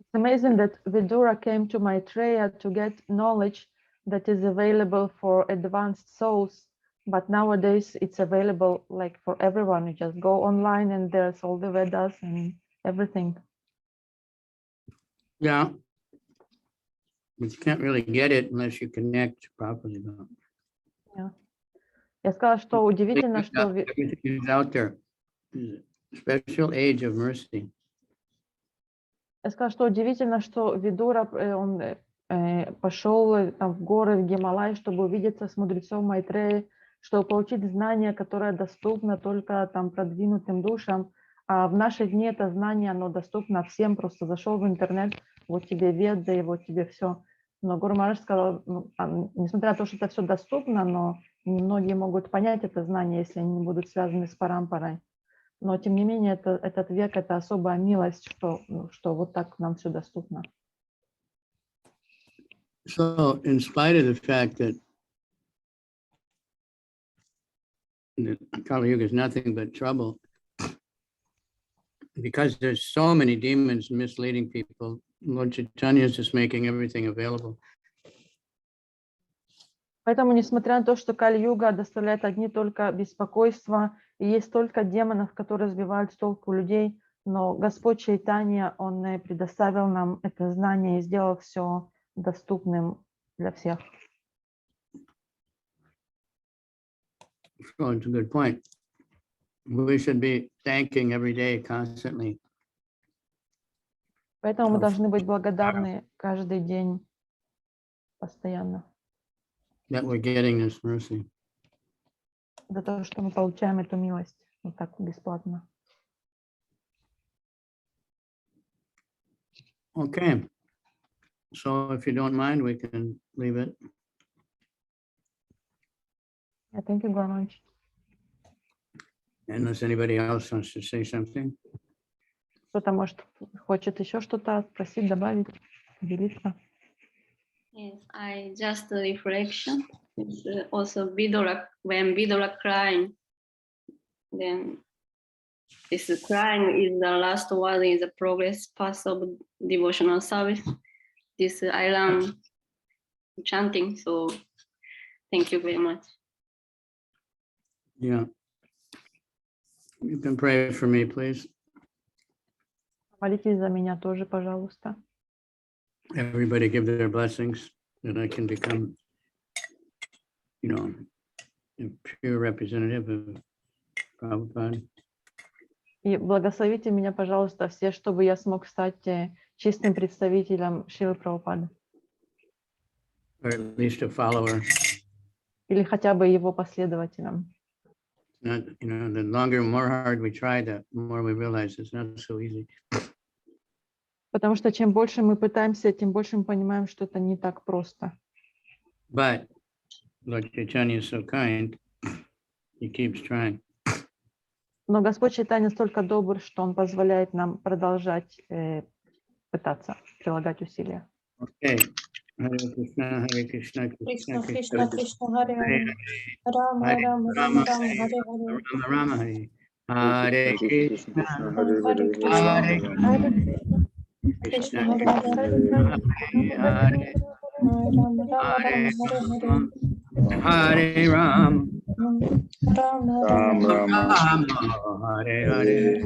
It's amazing that Vidura came to Maitreya to get knowledge that is available for advanced souls, but nowadays it's available like for everyone. You just go online and there's all the Vedas and everything. Yeah. But you can't really get it unless you connect properly. Я сказала, что удивительно, что Everything is out there. Special age of mercy. Я сказала, что удивительно, что Видура, он пошел там в горы, в Гималай, чтобы увидеться с мудрецом Майтреей, чтобы получить знание, которое доступно только там продвинутым душам. А в наши дни это знание, оно доступно всем. Просто зашел в интернет, вот тебе веды, вот тебе все. Но Гуру Махарадж сказал, несмотря на то, что это все доступно, но немногие могут понять это знание, если они не будут связаны с парампарой. Но, тем не менее, этот век – это особая милость, что вот так нам все доступно. So, in spite of the fact that Kali Yuga is nothing but trouble, because there's so many demons misleading people, Lord Chaitanya is just making everything available. Поэтому, несмотря на то, что Кали-юга доставляет одни только беспокойства, и есть столько демонов, которые сбивают с толку людей, но Господь Чайтанья, Он предоставил нам это знание и сделал все доступным для всех. So it's a good point. We should be thanking every day constantly. Поэтому мы должны быть благодарны каждый день, постоянно, That we're getting this mercy. за то, что мы получаем эту милость вот так бесплатно. Okay. So if you don't mind, we can leave it. Yeah, thank you, Guru Maharaj. Unless anybody else wants to say something. Кто-то, может, хочет еще что-то спросить, добавить, поделиться. Yes, I just a reflection. It's also Vidura, when Vidura crying, then this crying is the last word in the progress path of devotional service. This I learned chanting, so thank you very much. Yeah. You can pray for me, please. Молитесь за меня тоже, пожалуйста. Everybody give their blessings that I can become, you know, a pure representative of Prabhupada. И благословите меня, пожалуйста, все, чтобы я смог стать чистым представителем Шрилы Прабхупады. Or at least a follower. Или хотя бы его последователем. Not, you know, the longer, more hard we try, the more we realize it's not so easy. Потому что чем больше мы пытаемся, тем больше мы понимаем, что это не так просто. But Lord Chaitanya is so kind, he keeps trying. Но Господь Чайтанья столько добр, что Он позволяет нам продолжать пытаться прилагать усилия. Okay. Hare Krishna, Krishna Krishna, Krishna, Krishna, Hare Hare, Rama, Hare Rama, Rama, Rama, Rama, Hare Hare, Rama Rama Hare. Hare Krishna, Hare Krishna, Hare Hare Krishna, Krishna, Hare Hare, Hare Rama, Rama, Rama, Hare Hare Hare, Ram, Rama, Rama, Rama Hare Hare,